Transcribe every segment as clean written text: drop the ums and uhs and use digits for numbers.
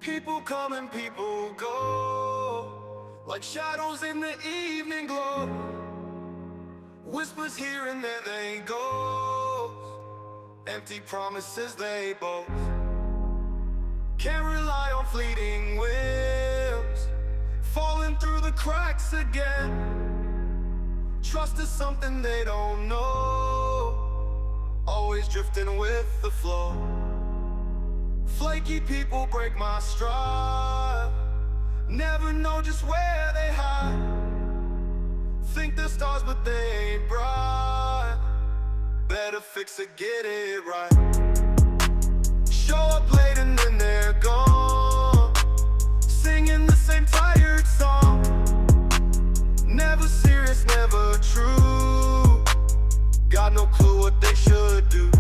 People come and people go, like shadows in the evening glow. Whispers here and there they go, empty promises they boast. Can't rely on fleeting whims, falling through the cracks again. Trust is something they don't know, always drifting with the flow. Flaky people break my stride, never know just where they hide. Think they're stars but they ain't bright, better fix it, get it right. Show up late and then they're gone, singing the same tired song. Never serious, never true, got no clue what they should do.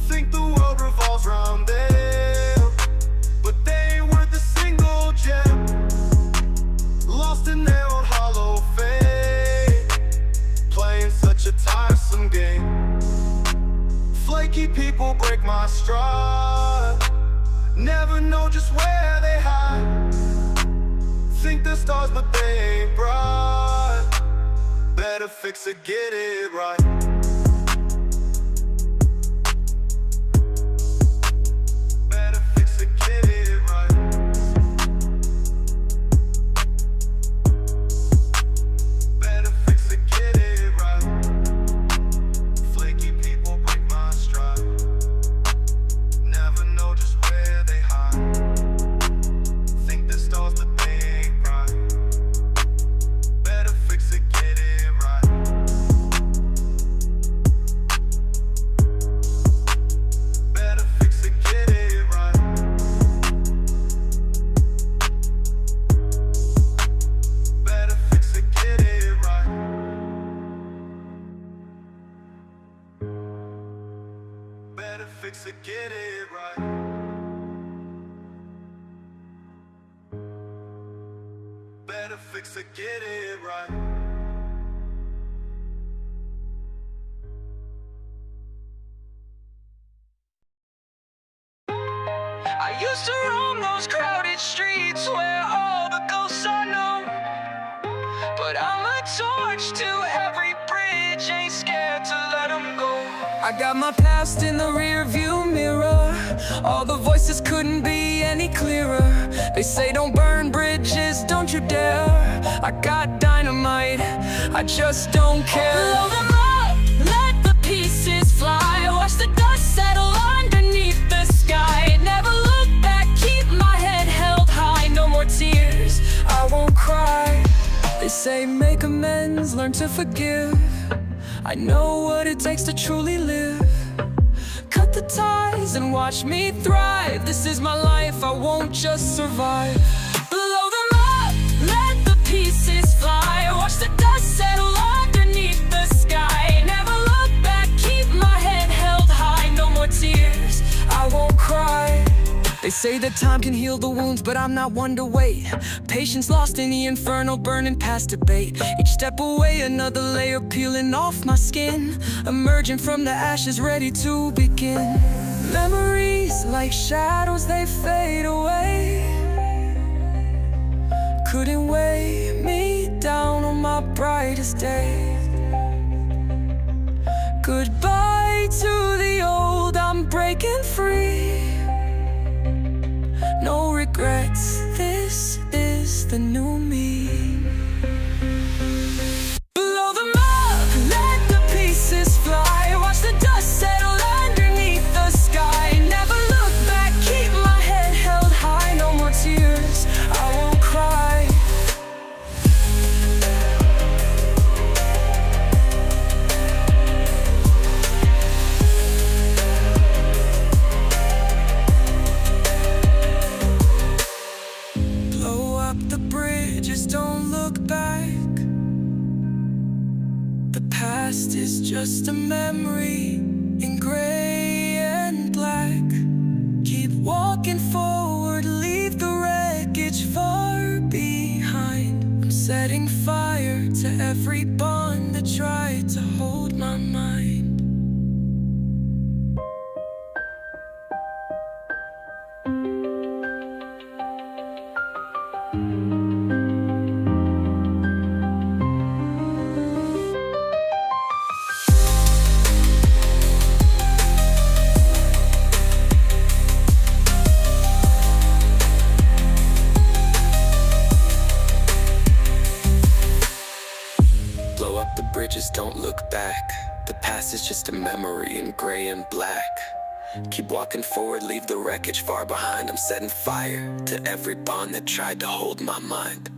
Think the world revolves around them, but they ain't worth a single gem. Lost in their own hollow fame, playing such a tiresome game. Flaky people break my stride, never know just where they hide. Think they're stars but they ain't bright, better fix it, get it right. Better fix it, get it right. Better fix it, get it right. I used to roam those crowded streets where all the ghosts are known, but I'm a torch to every bridge, ain't scared to let them go. I got my past in the rear view mirror, all the voices couldn't be any clearer. They say don't burn bridges, don't you dare. I got dynamite, I just don't care. Blow them up, let the pieces fly, watch the dust settle underneath the sky. Never look back, keep my head held high, no more tears, I won't cry. They say make amends, learn to forgive. I know what it takes to truly live. Cut the ties and watch me thrive. This is my life, I won't just survive. Blow them up, let the pieces fly, watch the dust settle underneath the sky. Never look back, keep my head held high, no more tears, I won't cry. They say that time can heal the wounds, but I'm not one to wait. Patience lost in the inferno, burning past debate. Each step away, another layer peeling off my skin, emerging from the ashes, ready to begin. Memories like shadows, they fade away. Couldn't weigh me down on my brightest day. Goodbye to the old, I'm breaking free. No regrets, this is the new me. Blow them up, let the pieces fly, watch the dust settle underneath the sky. Never look back, keep my head held high, no more tears, I won't cry. Don't distant memory in gray and black. Keep walking forward, leave the wreckage far behind. I'm setting fire to every bond that tried to hold my mind.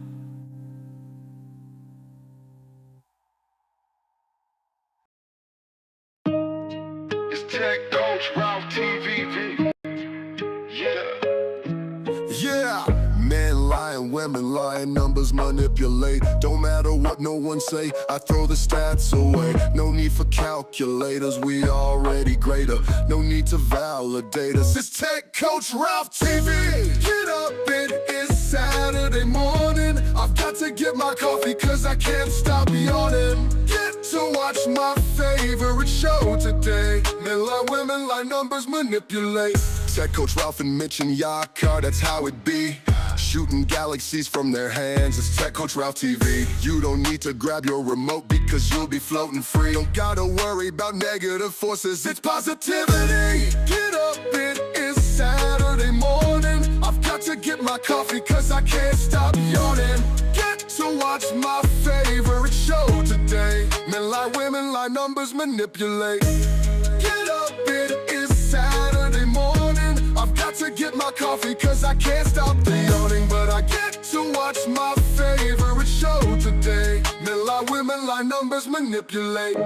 It's Tech Coach Ralph TVV. Yeah, men lying, women lying, numbers manipulate. Don't matter what no one say, I throw the stats away. No need for calculators, we already greater. No need to validate us. It's Tech Coach Ralph TV. Get up, it is Saturday morning. I've got to get my coffee cause I can't stop yawning. Get to watch my favorite show today. Men lie, women lie, numbers manipulate. Tech Coach Ralph and Mitch and Yakar, that's how it be. Shooting galaxies from their hands, it's Tech Coach Ralph TV. You don't need to grab your remote because you'll be floating free. Don't gotta worry about negative forces, it's positivity. Get up, it is Saturday morning. I've got to get my coffee cause I can't stop yawning. Get to watch my favorite show today. Men lie, women lie, numbers manipulate. Get up, it is Saturday morning. I've got to get my coffee cause I can't stop the yawning. But I get to watch my favorite show today. Men lie, women lie, numbers manipulate.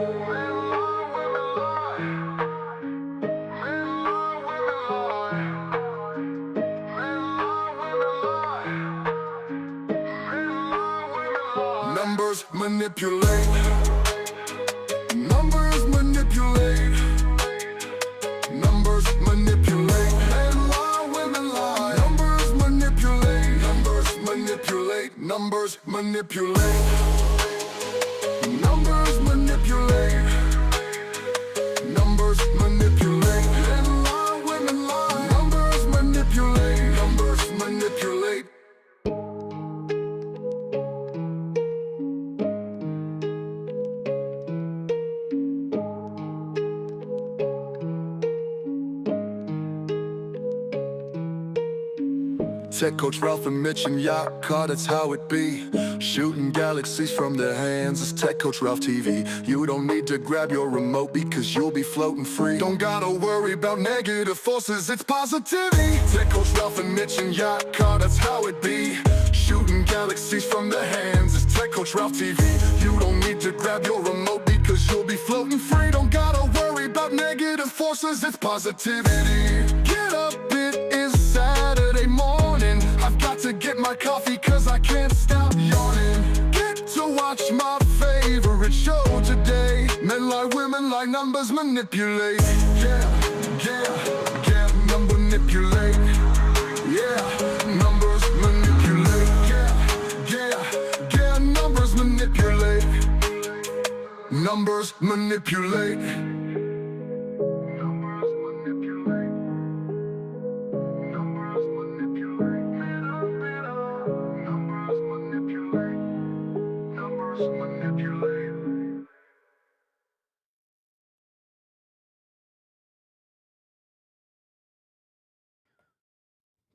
Numbers manipulate. Numbers manipulate. Numbers manipulate. Men lie, women lie. Numbers manipulate. Numbers manipulate. Numbers manipulate. Numbers manipulate. Numbers manipulate. Men lie, women lie. Numbers manipulate. Numbers manipulate. Tech Coach Ralph and Mitch and Yakar, that's how it be. Shooting galaxies from their hands, it's Tech Coach Ralph TV. You don't need to grab your remote because you'll be floating free. Don't gotta worry about negative forces, it's positivity. Tech Coach Ralph and Mitch and Yakar, that's how it be. Shooting galaxies from their hands, it's Tech Coach Ralph TV. You don't need to grab your remote because you'll be floating free. Don't gotta worry about negative forces, it's positivity. Get up, it is Saturday morning. I've got to get my coffee cause I can't stop yawning. Get to watch my favorite show today. Men lie, women lie, numbers manipulate. Yeah, number manipulate. Yeah, numbers manipulate. Yeah, numbers manipulate. Numbers manipulate.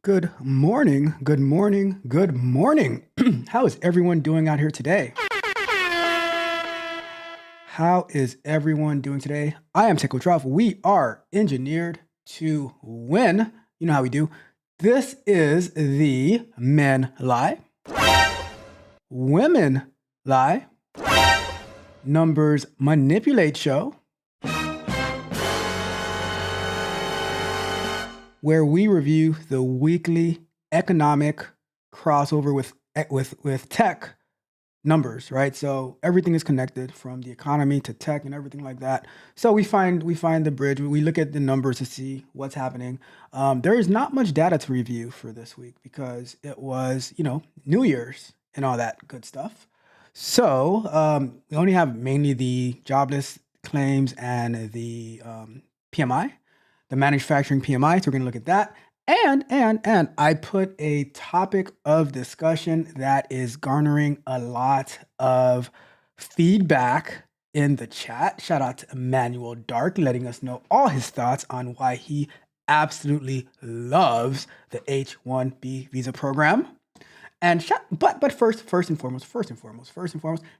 Good morning, good morning, good morning. How is everyone doing out here today? How is everyone doing today? I am Tech Coach Ralph. We are engineered to win. You know how we do. This is the Men Lie, Women Lie, Numbers Manipulate show, where we review the weekly economic crossover with tech numbers, right? So everything is connected from the economy to tech and everything like that. So we find the bridge. We look at the numbers to see what's happening. There is not much data to review for this week because it was, New Year's and all that good stuff. So we only have mainly the jobless claims and the PMI. The manufacturing PMI, so we're gonna look at that. And I put a topic of discussion that is garnering a lot of feedback in the chat. Shout out to Emmanuel Dark, letting us know all his thoughts on why he absolutely loves the H1B visa program. And but first and foremost,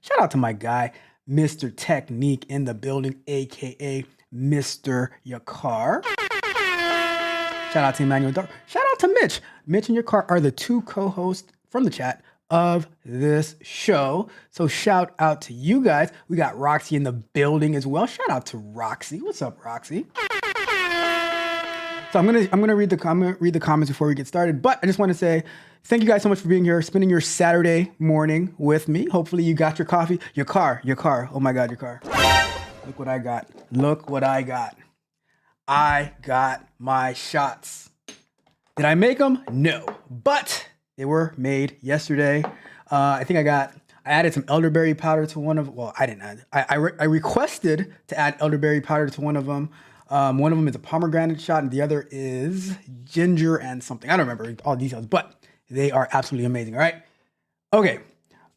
shout out to my guy, Mr. Technique in the building, aka Mr. Yakar. Shout out to Emmanuel Dar. Shout out to Mitch. Mitch and Yakar are the two co-hosts from the chat of this show. So shout out to you guys. We got Roxy in the building as well. Shout out to Roxy. What's up, Roxy? So I'm gonna read the comments before we get started. But I just want to say thank you guys so much for being here, spending your Saturday morning with me. Hopefully you got your coffee, your car. Oh my God, your car. Look what I got. Look what I got. I got my shots. Did I make them? No, but they were made yesterday. I think I added some elderberry powder to one of. Well, I didn't add. I requested to add elderberry powder to one of them. One of them is a pomegranate shot, and the other is ginger and something. I don't remember all the details, but they are absolutely amazing. All right. Okay.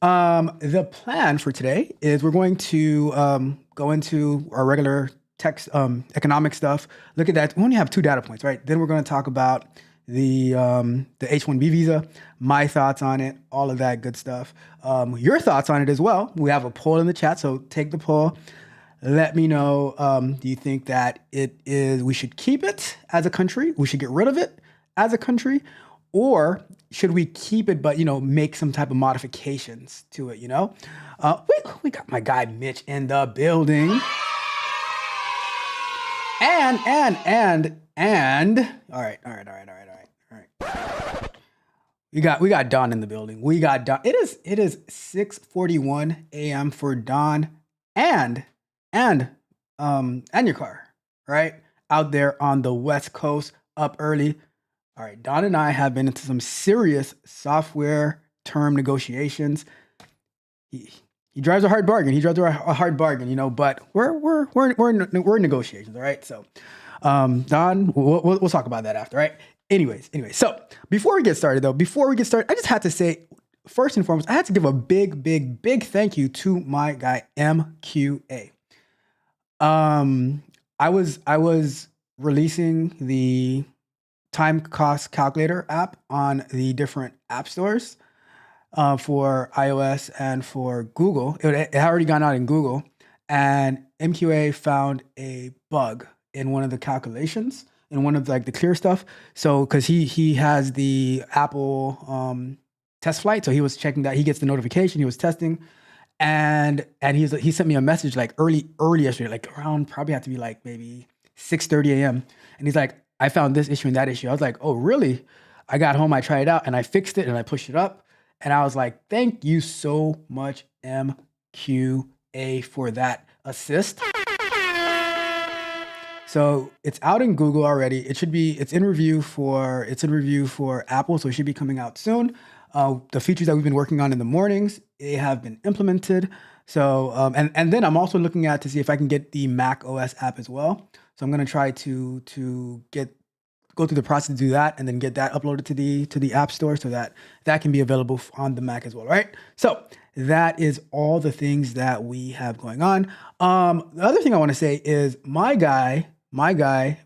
The plan for today is we're going to go into our regular text economic stuff. Look at that. We only have 2 data points, right? Then we're going to talk about the H1B visa, my thoughts on it, all of that good stuff. Your thoughts on it as well. We have a poll in the chat, so take the poll. Let me know, do you think that we should keep it as a country? We should get rid of it as a country? Or should we keep it, but, make some type of modifications to it, We got my guy Mitch in the building. And, all right. We got Don in the building. We got Don. It is 6:41 a.m. for Don and your car, right? Out there on the West Coast, up early. All right, Don and I have been into some serious software term negotiations. He drives a hard bargain. But we're in negotiations, all right? So, Don, we'll talk about that after, right? Anyways. So before we get started, I just had to say, first and foremost, I had to give a big thank you to my guy MQA. I was releasing the time cost calculator app on the different app stores for iOS and for Google. It had already gone out in Google, and MQA found a bug in one of the calculations, in one of the clear stuff. So because he has the Apple test flight, so he was checking that. He gets the notification. He was testing. And he sent me a message early yesterday, around probably had to be maybe 6:30 a.m. And he's like, I found this issue and that issue. I was like, oh, really? I got home, I tried it out, and I fixed it and I pushed it up. And I was like, thank you so much, MQA, for that assist. So it's out in Google already. It's in review for Apple, so it should be coming out soon. The features that we've been working on in the mornings, they have been implemented. So, and then I'm also looking at to see if I can get the Mac OS app as well. So I'm going to try to go through the process to do that and then get that uploaded to the App Store so that can be available on the Mac as well, right? So that is all the things that we have going on. The other thing I want to say is my guy,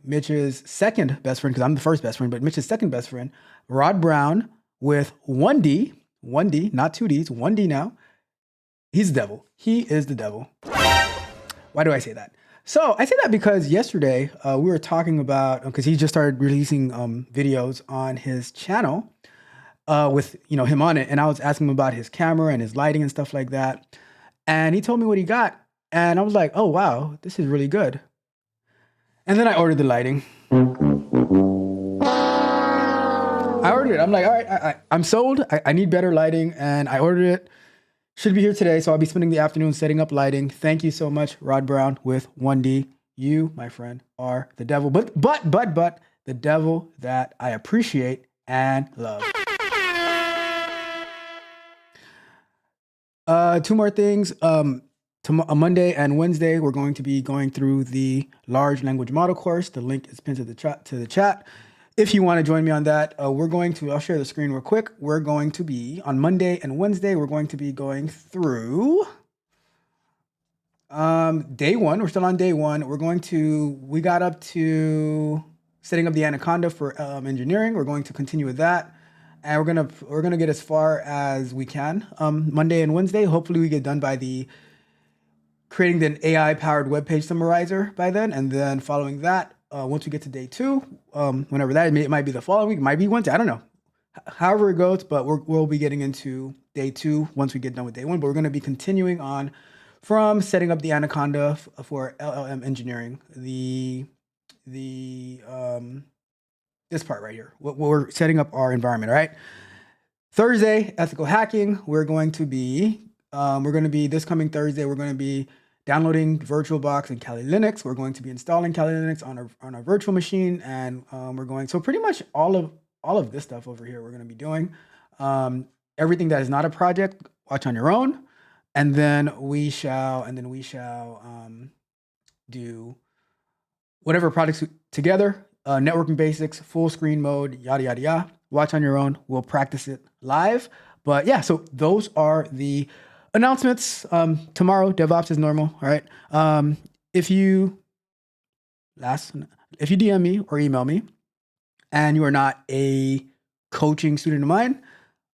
Mitch's second best friend, because I'm the first best friend, but Mitch's second best friend, Rod Brown, with 1D, not 2Ds, 1D now. He's the devil. He is the devil. Why do I say that? So I say that because yesterday we were talking about, because he just started releasing videos on his channel with him on it, and I was asking him about his camera and his lighting and stuff like that, and he told me what he got, and I was like, oh wow, this is really good. And then I ordered the lighting. I ordered it. I'm like, all right, I'm sold. I need better lighting, and I ordered it. Should be here today, so I'll be spending the afternoon setting up lighting. Thank you so much, Rod Brown with 1D. You, my friend, are the devil, but the devil that I appreciate and love. 2 more things. Monday and Wednesday, we're going to be going through the large language model course. The link is pinned to the chat. If you want to join me on that, I'll share the screen real quick. We're going to be, on Monday and Wednesday, we're going to be going through day 1. We're still on day 1. We got up to setting up the Anaconda for engineering. We're going to continue with that. And we're gonna get as far as we can. Monday and Wednesday, hopefully we get done by the creating an AI-powered web page summarizer by then. And then following that, once we get to day 2, whenever that, it might be the following week, it might be Wednesday, I don't know. However it goes, but we'll be getting into day 2 once we get done with day 1. But we're going to be continuing on from setting up the Anaconda for LLM engineering. This part right here. We're setting up our environment, all right? Thursday, ethical hacking. We're going to be this coming Thursday, we're going to be downloading VirtualBox and Kali Linux. We're going to be installing Kali Linux on a virtual machine, and so pretty much all of this stuff over here we're going to be doing. Everything that is not a project, watch on your own, and then we shall do whatever projects together. Networking basics, full screen mode, yada yada yada. Watch on your own. We'll practice it live. But yeah, so those are the announcements. Tomorrow, DevOps is normal. All right. If you DM me or email me, and you are not a coaching student of mine,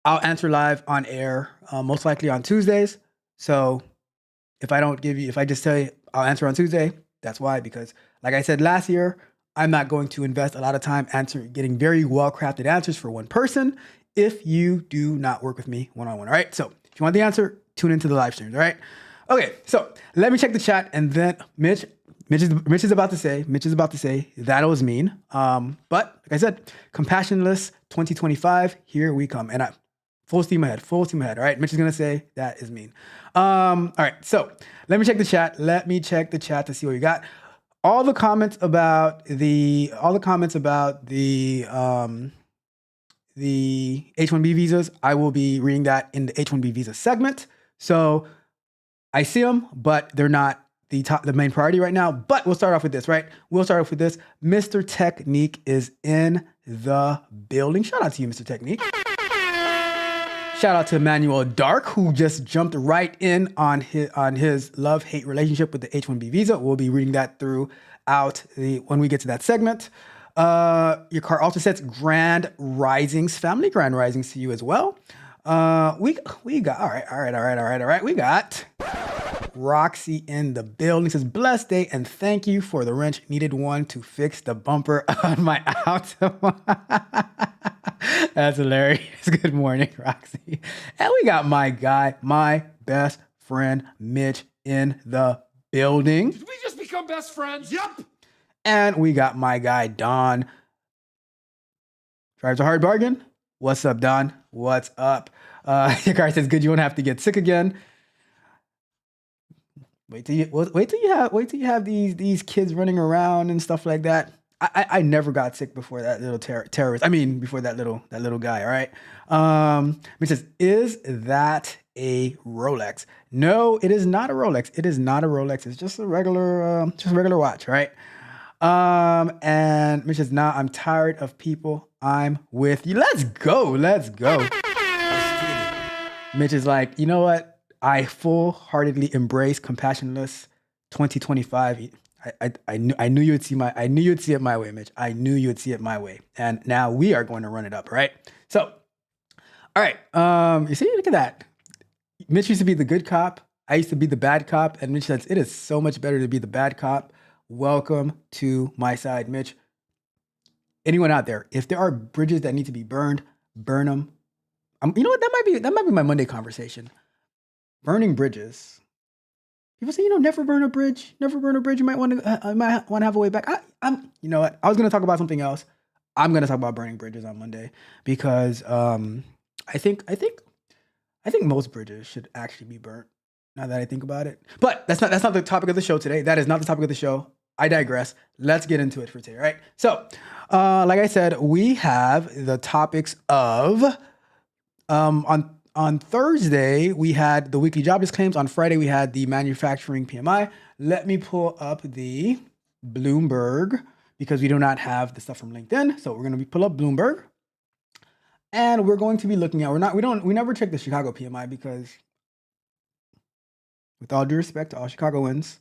I'll answer live on air, most likely on Tuesdays. So if I just tell you I'll answer on Tuesday, that's why. Because like I said last year, I'm not going to invest a lot of time getting very well-crafted answers for one person if you do not work with me one-on-one, all right? So if you want the answer, tune into the live streams, all right? Okay, so let me check the chat, and then Mitch is about to say that was mean. But like I said, Compassionless 2025, here we come. And full steam ahead, all right? Mitch is gonna say that is mean. All right, so let me check the chat. To see what you got. All the comments about the H1B visas, I will be reading that in the H1B visa segment. So I see them, but they're not the main priority right now. But we'll start off with this, right? Mr. Technique is in the building. Shout out to you, Mr. Technique. Shout out to Emmanuel Dark, who just jumped right in on his love-hate relationship with the H1B visa. We'll be reading that throughout when we get to that segment. Your car also sets grand risings, family grand risings to you as well. We got all right. We got Roxy in the building. Says blessed day and thank you for the wrench. Needed one to fix the bumper on my Altima. That's hilarious. Good morning, Roxy. And we got my guy, my best friend, Mitch, in the building. Did we just become best friends? Yep. And we got my guy, Don. Drives a hard bargain. What's up, Don? What's up? Your car says, good, you won't have to get sick again. Wait till you have these kids running around and stuff like that. I never got sick before that little terrorist. I mean, before that little guy. All right. It says, is that a Rolex? No, it is not a Rolex. It's just a regular watch. Right. And Mitch says, nah, I'm tired of people. I'm with you. Let's go. Mitch is like, you know what? I full-heartedly embrace Compassionless 2025. I knew you would see it my way, Mitch. I knew you would see it my way. And now we are going to run it up, right? So, all right. You see, look at that. Mitch used to be the good cop. I used to be the bad cop. And Mitch says, it is so much better to be the bad cop. Welcome to my side, Mitch. Anyone out there, if there are bridges that need to be burned, burn them. You know what? That might be my Monday conversation. Burning bridges. People say, never burn a bridge. Never burn a bridge. You might want to have a way back. You know what? I was going to talk about something else. I'm going to talk about burning bridges on Monday because I think most bridges should actually be burnt. Now that I think about it, but that's not the topic of the show today. That is not the topic of the show. I digress. Let's get into it for today, right? So, like I said, we have the topics of on Thursday, we had the weekly jobless claims. On Friday, we had the manufacturing PMI. Let me pull up the Bloomberg because we do not have the stuff from LinkedIn. So we're going to pull up Bloomberg, and we're going to be looking at. We never check the Chicago PMI because, with all due respect to all Chicagoans,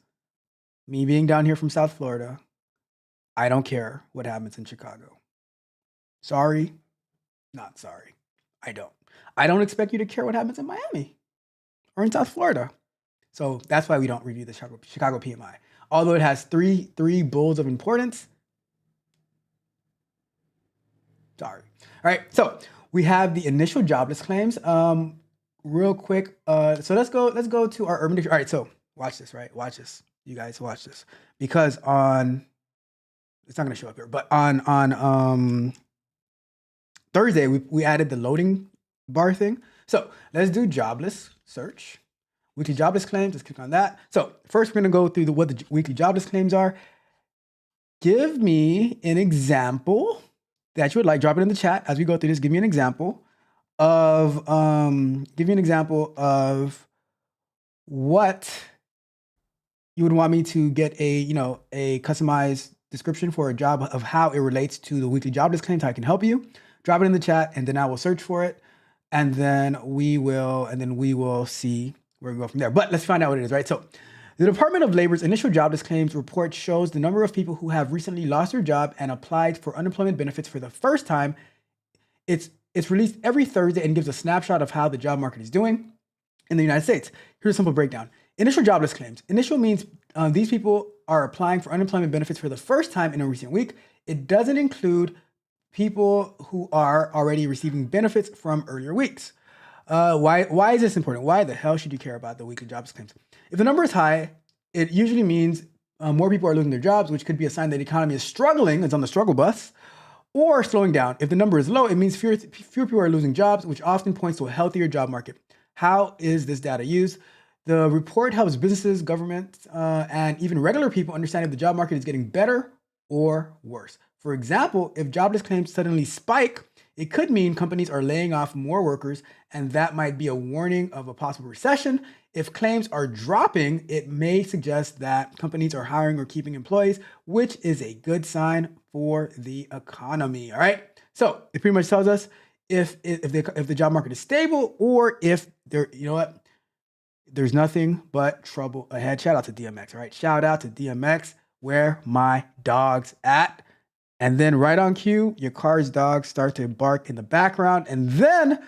me being down here from South Florida, I don't care what happens in Chicago. Sorry, not sorry. I don't expect you to care what happens in Miami or in South Florida. So that's why we don't review the Chicago PMI. Although it has three bulls of importance. Sorry. All right, so we have the initial jobless claims. Real quick, so let's go to our urban dictionary. All right, so watch this, right? Watch this. You guys watch this. Because on, it's not gonna show up here, but on Thursday, we added the loading bar thing. So let's do jobless search. Weekly jobless claims, let's click on that. So first we're gonna go through what the weekly jobless claims are. Give me an example that you would like. Drop it in the chat as we go through this. Give me an example of what you would want me to get a customized description for a job of how it relates to the weekly jobless claims, how I can help you. Drop it in the chat and then I will search for it. And then we will see where we go from there. But let's find out what it is, right? So the Department of Labor's initial jobless claims report shows the number of people who have recently lost their job and applied for unemployment benefits for the first time. It's released every Thursday and gives a snapshot of how the job market is doing in the United States. Here's a simple breakdown. Initial jobless claims. Initial means these people are applying for unemployment benefits for the first time in a recent week. It doesn't include people who are already receiving benefits from earlier weeks. Why is this important? Why the hell should you care about the weekly jobless claims? If the number is high, it usually means more people are losing their jobs, which could be a sign that the economy is struggling, it's on the struggle bus, or slowing down. If the number is low, it means fewer people are losing jobs, which often points to a healthier job market. How is this data used? The report helps businesses, governments, and even regular people understand if the job market is getting better or worse. For example, if jobless claims suddenly spike, it could mean companies are laying off more workers, and that might be a warning of a possible recession. If claims are dropping, it may suggest that companies are hiring or keeping employees, which is a good sign for the economy. All right. So it pretty much tells us if the job market is stable or if there's nothing but trouble ahead. Shout out to DMX. All right. Shout out to DMX. Where my dog's at. And then right on cue, your car's dogs start to bark in the background. And then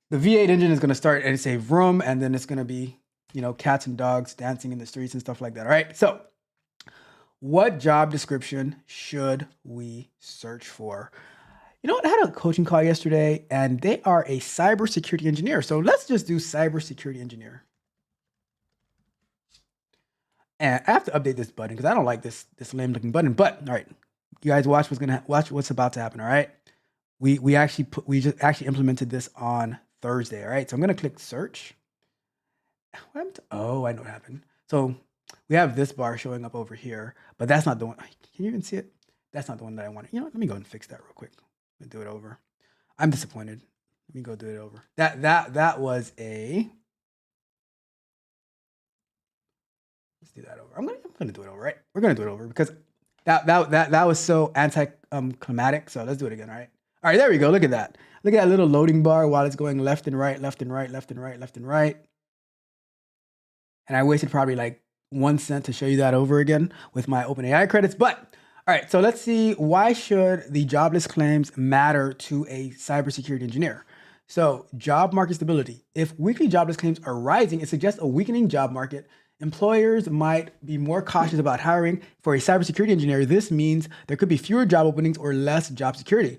the V8 engine is going to start and say vroom. And then it's going to be, cats and dogs dancing in the streets and stuff like that. All right. So what job description should we search for? I had a coaching call yesterday and they are a cybersecurity engineer. So let's just do cybersecurity engineer. And I have to update this button because I don't like this lame looking button. But all right. You guys watch what's about to happen. All right. We just actually implemented this on Thursday. All right. So I'm going to click search. Oh, I know what happened. So we have this bar showing up over here, but that's not the one. Can you even see it? That's not the one that I wanted. Let me go and fix that real quick. Let me do it over. I'm disappointed. Let me go do it over. That was a, let's do that over. I'm gonna do it over, right? We're gonna do it over because that was so anticlimactic. So let's do it again. All right. All right. There we go. Look at that. Look at that little loading bar while it's going left and right, left and right, left and right, left and right. And I wasted probably like 1 cent to show you that over again with my OpenAI credits. But all right. So let's see. Why should the jobless claims matter to a cybersecurity engineer? So job market stability. If weekly jobless claims are rising, it suggests a weakening job market. Employers might be more cautious about hiring. For a cybersecurity engineer, this means there could be fewer job openings or less job security.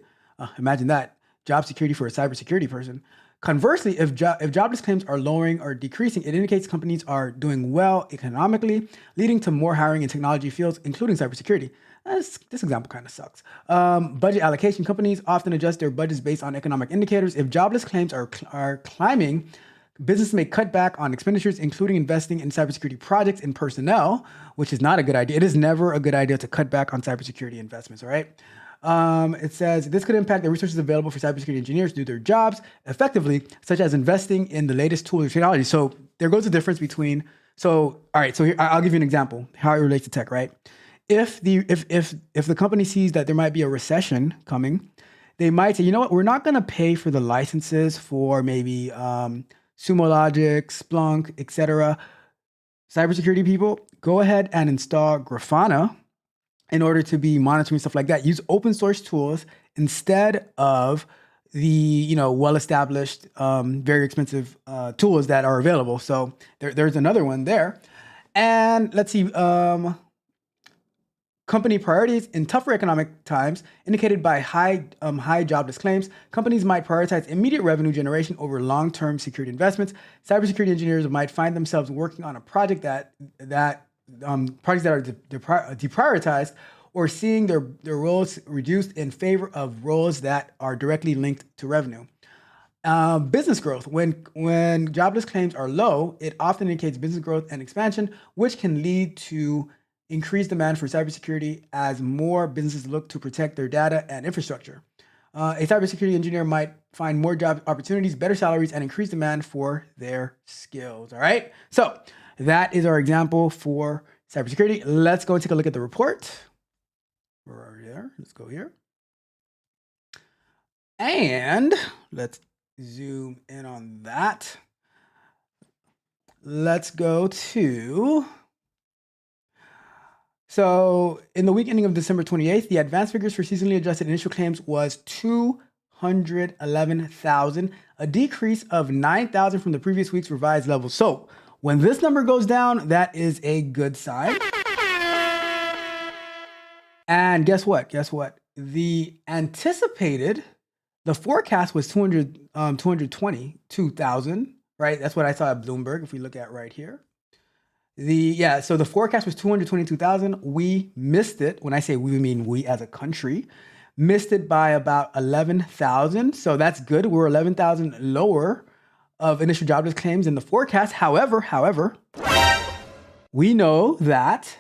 Imagine that, job security for a cybersecurity person. Conversely, if jobless claims are lowering or decreasing, it indicates companies are doing well economically, leading to more hiring in technology fields, including cybersecurity. This example kind of sucks. Budget allocation. Companies often adjust their budgets based on economic indicators. If jobless claims are climbing, businesses may cut back on expenditures, including investing in cybersecurity projects and personnel, which is not a good idea. It is never a good idea to cut back on cybersecurity investments, all right? It says this could impact the resources available for cybersecurity engineers to do their jobs effectively, such as investing in the latest tools or technology. So there goes the difference between, all right, so here, I'll give you an example, how it relates to tech, right? If the company sees that there might be a recession coming, they might say, you know what, we're not gonna pay for the licenses for maybe, Sumo Logic, Splunk, etc. Cybersecurity people, go ahead and install Grafana in order to be monitoring stuff like that. Use open source tools instead of the well-established, very expensive tools that are available. So there's another one there. And let's see, company priorities in tougher economic times, indicated by high jobless claims. Companies might prioritize immediate revenue generation over long-term security investments. Cybersecurity engineers might find themselves working on a project projects that are deprioritized, or seeing their roles reduced in favor of roles that are directly linked to revenue. Business growth. When jobless claims are low, it often indicates business growth and expansion, which can lead to increased demand for cybersecurity as more businesses look to protect their data and infrastructure. A cybersecurity engineer might find more job opportunities, better salaries, and increased demand for their skills. All right. So that is our example for cybersecurity. Let's go and take a look at the report. We're already there. Let's go here. And let's zoom in on that. Let's go to... So in the week ending of December 28th, the advanced figures for seasonally adjusted initial claims was 211,000, a decrease of 9,000 from the previous week's revised level. So when this number goes down, that is a good sign. And guess what? The forecast was 222,000, right? That's what I saw at Bloomberg, if we look at right here. So the forecast was 222,000. We missed it. When I say we mean we as a country, missed it by about 11,000. So that's good. We're 11,000 lower of initial jobless claims in the forecast. However, we know that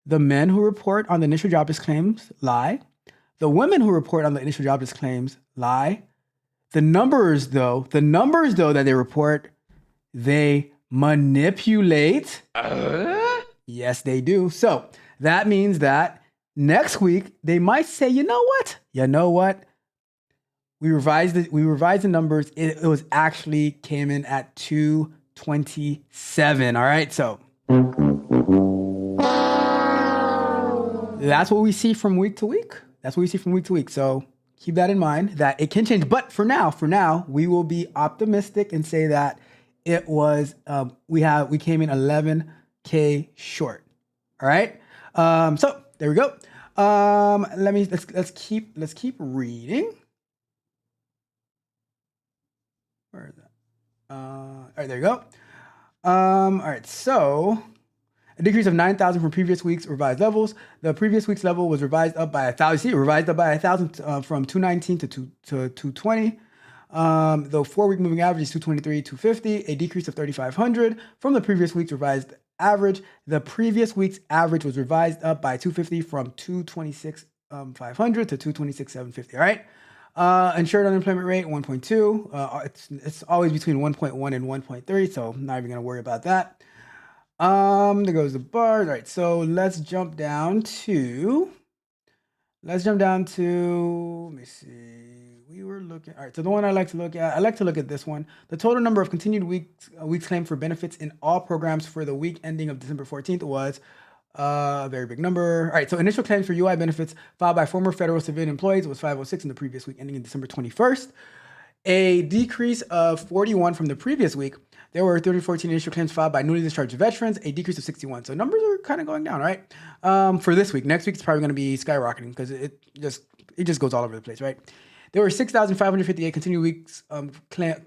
the men who report on the initial jobless claims lie. The women who report on the initial jobless claims lie. The numbers though that they report, they manipulate. Yes, they do. So that means that next week they might say, you know what? We revised the numbers. It was actually came in at 227. All right. So that's what we see from week to week. So keep that in mind that it can change. But for now, we will be optimistic and say that it was we came in 11K short. All right. So there we go. Let's keep reading. Where is that? All right, there you go. All right, so a decrease of 9,000 from previous week's revised levels. The previous week's level was revised up by 1,000. See, revised up by 1,000 from 219 to 220. The 4-week moving average is 223, 250, a decrease of 3,500 from the previous week's revised average. The previous week's average was revised up by 250 from 226,500 to 226,750. All right. Insured unemployment rate 1.2. It's always between 1.1 and 1.3, so I'm not even gonna worry about that. There goes the bars. All right, so let's jump down to. Let me see. We were looking. All right, so the one I like to look at this one. The total number of continued weeks claimed for benefits in all programs for the week ending of December 14th was a very big number. All right, so initial claims for UI benefits filed by former federal civilian employees was 506 in the previous week ending in December 21st. A decrease of 41 from the previous week. There were 314 initial claims filed by newly discharged veterans, a decrease of 61. So numbers are kind of going down, right? For this week. Next week it's probably going to be skyrocketing because it just goes all over the place, right? There were 6,558 continued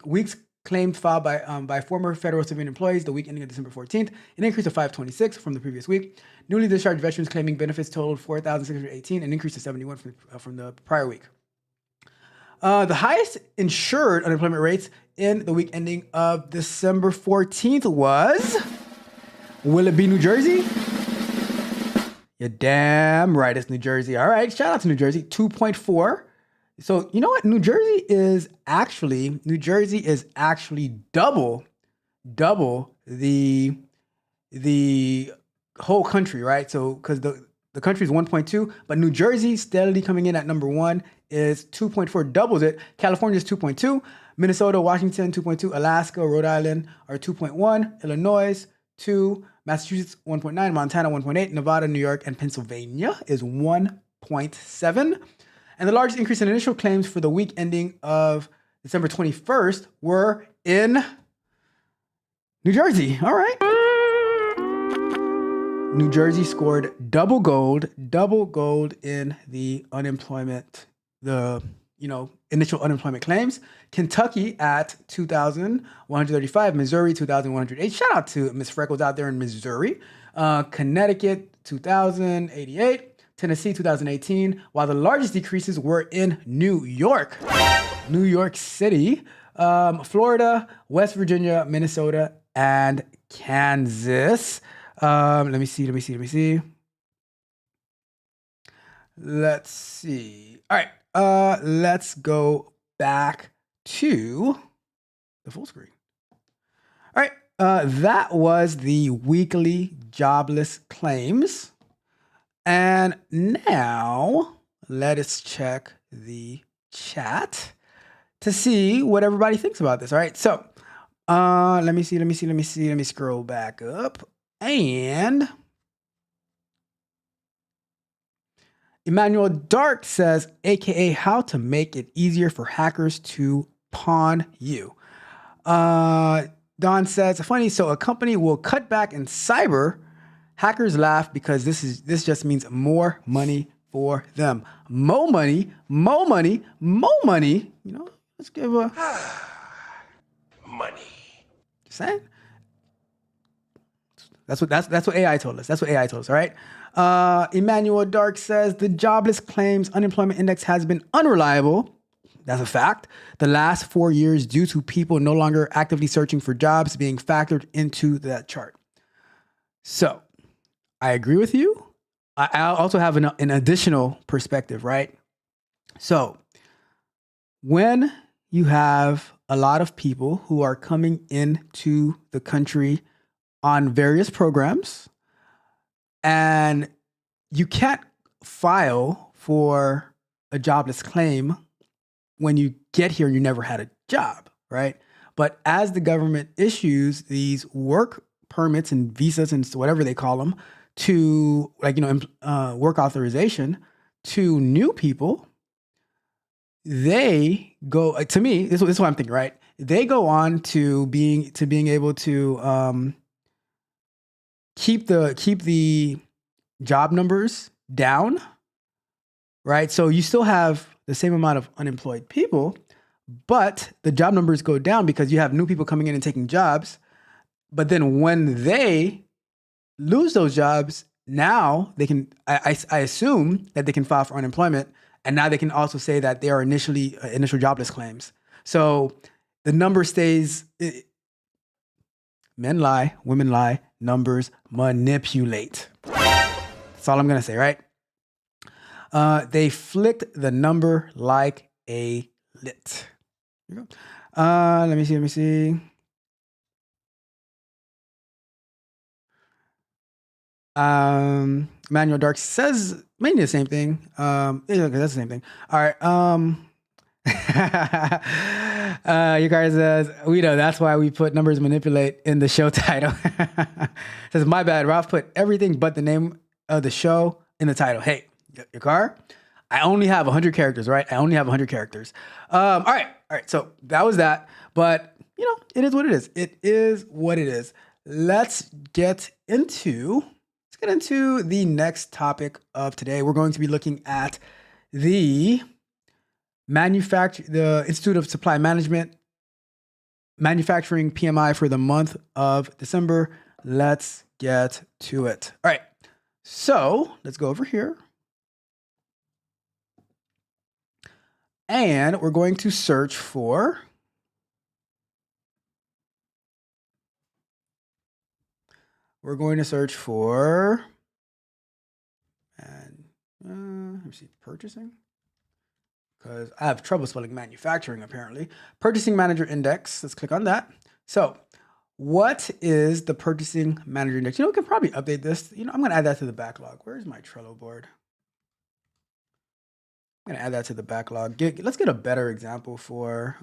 weeks claimed filed by former federal civilian employees the week ending on December 14th, an increase of 526 from the previous week. Newly discharged veterans claiming benefits totaled 4,618, an increase of 71 from the prior week. The highest insured unemployment rates in the week ending of December 14th was, will it be New Jersey? You're damn right, it's New Jersey. All right, shout out to New Jersey, 2.4. So you know what? New Jersey is actually double the whole country, right? So because the country is 1.2, but New Jersey steadily coming in at number 1 is 2.4, doubles it. California is 2.2, Minnesota, Washington 2.2, Alaska, Rhode Island are 2.1, Illinois 2, Massachusetts 1.9, Montana 1.8, Nevada, New York, and Pennsylvania is 1.7. And the largest increase in initial claims for the week ending of December 21st were in New Jersey. All right. New Jersey scored double gold in the unemployment, initial unemployment claims. Kentucky at 2,135, Missouri 2,108. Shout out to Miss Freckles out there in Missouri. Connecticut 2,088. Tennessee 2018, while the largest decreases were in New York City, Florida, West Virginia, Minnesota, and Kansas. Let me see. Let's see. All right. Let's go back to the full screen. All right. That was the weekly jobless claims. And now let us check the chat to see what everybody thinks about this. All right. So let me see. Let me scroll back up. And Emmanuel Dark says, AKA how to make it easier for hackers to pawn you. Don says, funny, so a company will cut back in cyber. Hackers laugh because this just means more money for them. More money. Let's give a Money. just saying. That's what AI told us. All right. Emmanuel Dark says the jobless claims unemployment index has been unreliable. That's a fact. The last 4 years due to people no longer actively searching for jobs being factored into that chart. So I agree with you. I also have an additional perspective, right? So when you have a lot of people who are coming into the country on various programs, and you can't file for a jobless claim when you get here and you never had a job, right? But as the government issues these work permits and visas and whatever they call them to work authorization to new people, they go, to me, this is what I'm thinking, right? They go on to being able to keep the job numbers down, right? So you still have the same amount of unemployed people, but the job numbers go down because you have new people coming in and taking jobs. But then when they lose those jobs, now they can, I assume that they can file for unemployment, and now they can also say that they are initial jobless claims. So the number stays, men lie, women lie, numbers manipulate. That's all I'm going to say, right? They flicked the number like a lit. Here we go. Let me see. Manuel Dark says mainly the same thing. That's the same thing. All right. You guys says, we know that's why we put numbers manipulate in the show title. Says, my bad, Ralph put everything but the name of the show in the title. Hey, your car? I only have 100 characters, right? All right. So that was that. But, it is what it is. Let's get into the next topic of today. We're going to be looking at the Institute of Supply Management manufacturing PMI for the month of December. Let's get to it. All right. So let's go over here. And we're going to search for let me see, purchasing, because I have trouble spelling manufacturing apparently. Purchasing Manager Index. Let's click on that. So what is the Purchasing Manager Index? We can probably update this. I'm going to add that to the backlog. Where's my Trello board? I'm going to add that to the backlog. Let's get a better example for,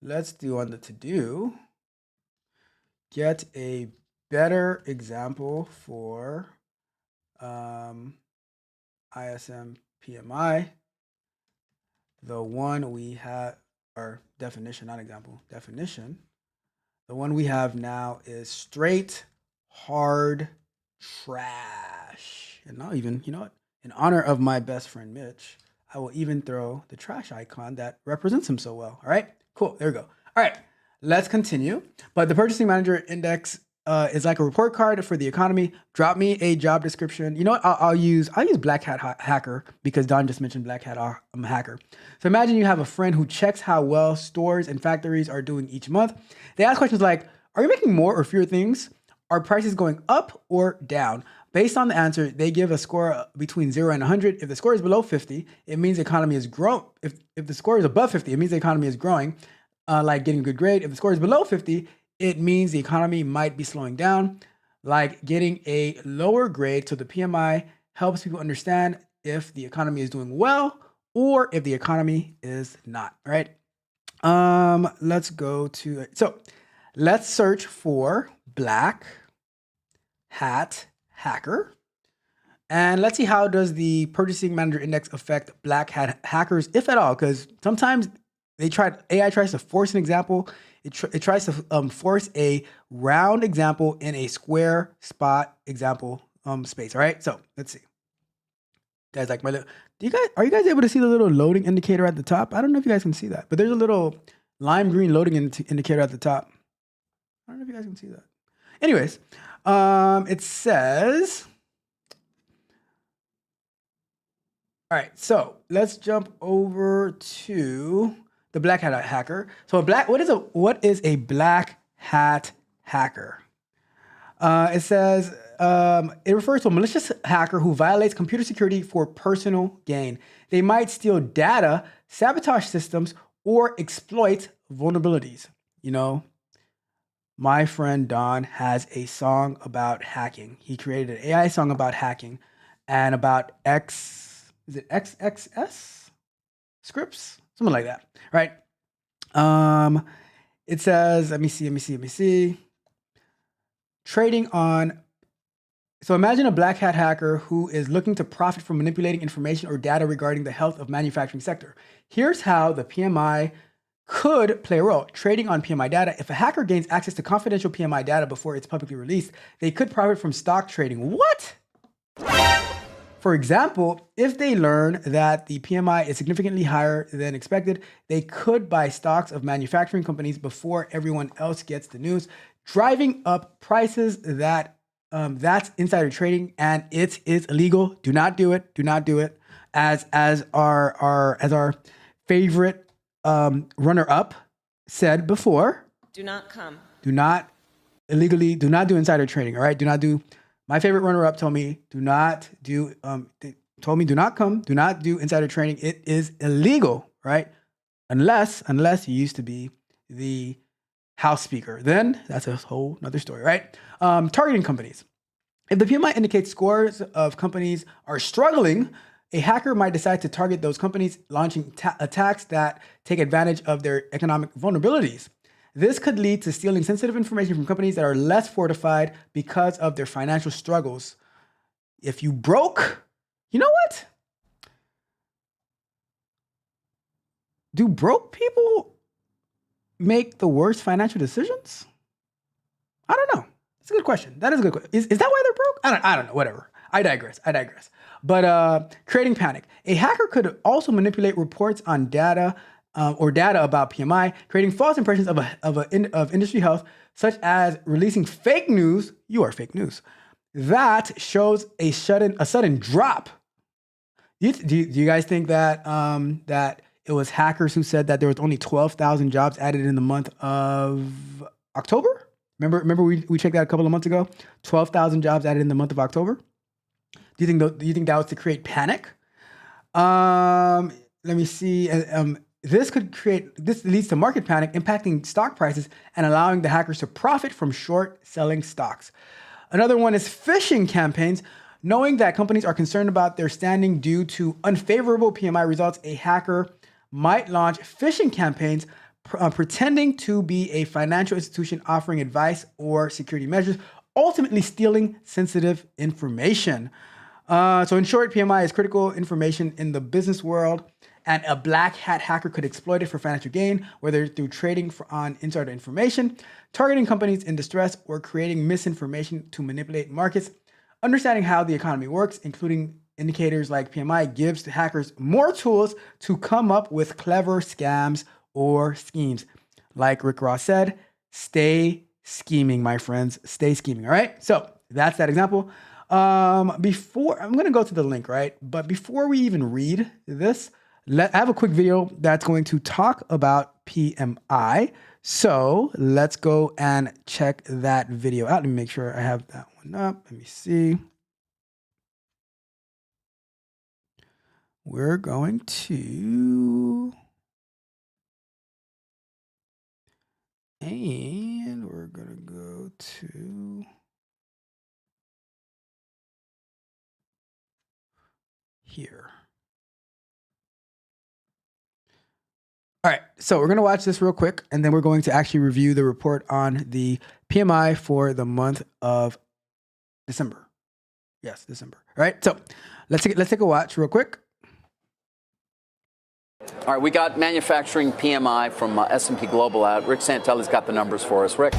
let's do on the to-do, get a better example for ISM PMI. The one we have, or definition, not example, definition. The one we have now is straight, hard trash. And I'll even, you know what? In honor of my best friend Mitch, I will even throw the trash icon that represents him so well. All right, cool. There we go. All right, let's continue. But the Purchasing Manager Index is like a report card for the economy. Drop me a job description. You know what? I'll use Black Hat Hacker because Don just mentioned Black Hat Hacker. So imagine you have a friend who checks how well stores and factories are doing each month. They ask questions like, are you making more or fewer things? Are prices going up or down? Based on the answer, they give a score between 0 and 100. If the score is below 50, it means the economy is growing. If the score is above 50, it means the economy is growing, like getting a good grade. If the score is below 50, it means the economy might be slowing down, like getting a lower grade. So the PMI helps people understand if the economy is doing well or if the economy is not, right? Let's go to it. So let's search for Black Hat Hacker. And let's see how does the Purchasing Manager Index affect Black Hat hackers, if at all, because sometimes AI tries to force an example. It tries to force a round example in a square spot example space. All right, so let's see. Guys, like are you guys able to see the little loading indicator at the top? I don't know if you guys can see that, but there's a little lime green loading indicator at the top. I don't know if you guys can see that. Anyways, it says, all right, so let's jump over to the Black Hat Hacker. So what is a Black Hat Hacker? It says it refers to a malicious hacker who violates computer security for personal gain. They might steal data, sabotage systems, or exploit vulnerabilities. You know, my friend Don has a song about hacking. He created an AI song about hacking and about XXS scripts? Something like that, right? It says, let me see. Trading on, so imagine a Black Hat hacker who is looking to profit from manipulating information or data regarding the health of manufacturing sector. Here's how the PMI could play a role. Trading on PMI data. If a hacker gains access to confidential PMI data before it's publicly released, they could profit from stock trading. What? For example, if they learn that the PMI is significantly higher than expected, they could buy stocks of manufacturing companies before everyone else gets the news, driving up prices. That's insider trading, and it is illegal. Do not do it. Do not do it. As our favorite runner-up said before, do not come. Do not do insider trading. All right, do not do. My favorite runner-up told me, do not do come, do not do insider trading. It is illegal, right? Unless you used to be the House Speaker. Then that's a whole nother story, right? Targeting companies. If the PMI indicates scores of companies are struggling, a hacker might decide to target those companies, launching attacks that take advantage of their economic vulnerabilities. This could lead to stealing sensitive information from companies that are less fortified because of their financial struggles. If you broke, you know what? Do broke people make the worst financial decisions? I don't know. It's a good question. That is a good question. Is that why they're broke? I don't know. Whatever. I digress. But creating panic. A hacker could also manipulate reports on data or data about PMI, creating false impressions of industry health, such as releasing fake news. You are fake news. That shows a sudden drop. Do you guys think that that it was hackers who said that there was only 12,000 jobs added in the month of October? Remember we checked that a couple of months ago. 12,000 jobs added in the month of October. Do you think that was to create panic? Let me see. This leads to market panic, impacting stock prices and allowing the hackers to profit from short selling stocks. Another one is phishing campaigns. Knowing that companies are concerned about their standing due to unfavorable PMI results, a hacker might launch phishing campaigns pretending to be a financial institution offering advice or security measures, ultimately stealing sensitive information. So in short, PMI is critical information in the business world, and a black hat hacker could exploit it for financial gain, whether through trading on insider information, targeting companies in distress, or creating misinformation to manipulate markets. Understanding how the economy works, including indicators like PMI, gives the hackers more tools to come up with clever scams or schemes. Like Rick Ross said, stay scheming, my friends. Stay scheming, all right? So that's that example. Before I'm gonna go to the link, right? But before we even read this, I have a quick video that's going to talk about PMI. So let's go and check that video out. Let me make sure I have that one up. Let me see. We're going to, and we're gonna go to here. All right, so we're gonna watch this real quick, and then we're going to actually review the report on the PMI for the month of December. Yes, December. All right, so let's take a watch real quick. All right, we got manufacturing PMI from S&P Global out. Rick Santelli's got the numbers for us. Rick.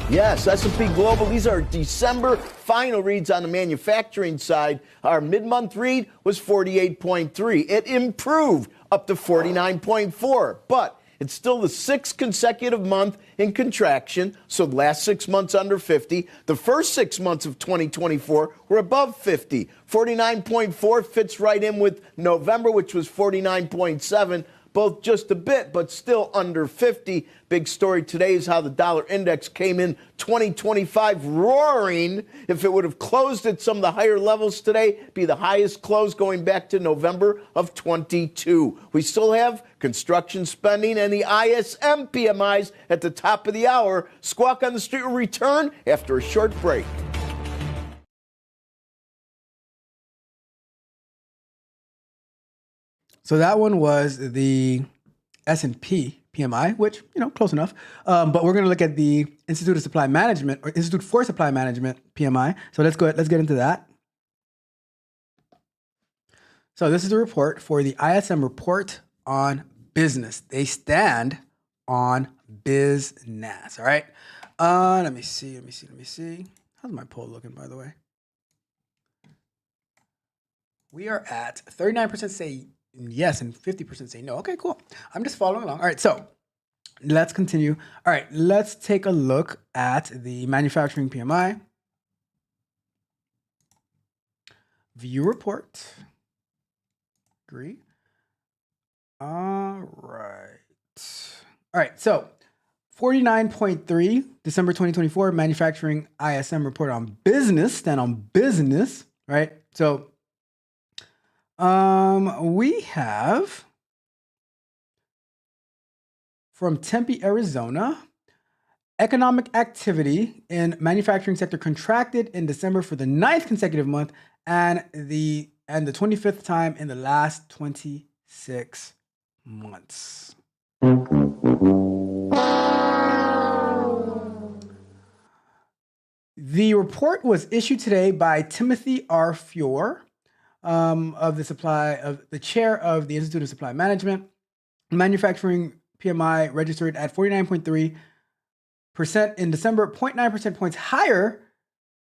Yes, S&P Global, these are December final reads on the manufacturing side. Our mid-month read was 48.3. It improved up to 49.4, but it's still the sixth consecutive month in contraction, so the last 6 months under 50. The first 6 months of 2024 were above 50. 49.4 fits right in with November, which was 49.7. Both just a bit, but still under 50. Big story today is how the dollar index came in 2025 roaring. If it would have closed at some of the higher levels today, it'd be the highest close going back to November of 22. We still have construction spending and the ISM PMIs at the top of the hour. Squawk on the Street will return after a short break. So that one was the S&P PMI, which, close enough. But we're going to look at the Institute of Supply Management, or Institute for Supply Management PMI. So let's get into that. So this is the report for the ISM report on business. They stand on business. All right. Let me see. How's my poll looking, by the way? We are at 39% say yes and 50% say no. Okay, cool. I'm just following along. All right, so let's continue. All right, let's take a look at the manufacturing PMI. View report. Agree. All right, so 49.3, December 2024, manufacturing ISM report on business, stand on business, right? So we have from Tempe, Arizona, economic activity in manufacturing sector contracted in December for the 9th consecutive month and the 25th time in the last 26 months. The report was issued today by Timothy R. Fior, of the chair of the Institute of Supply Management. Manufacturing PMI registered at 49.3% in December, 0.9% points higher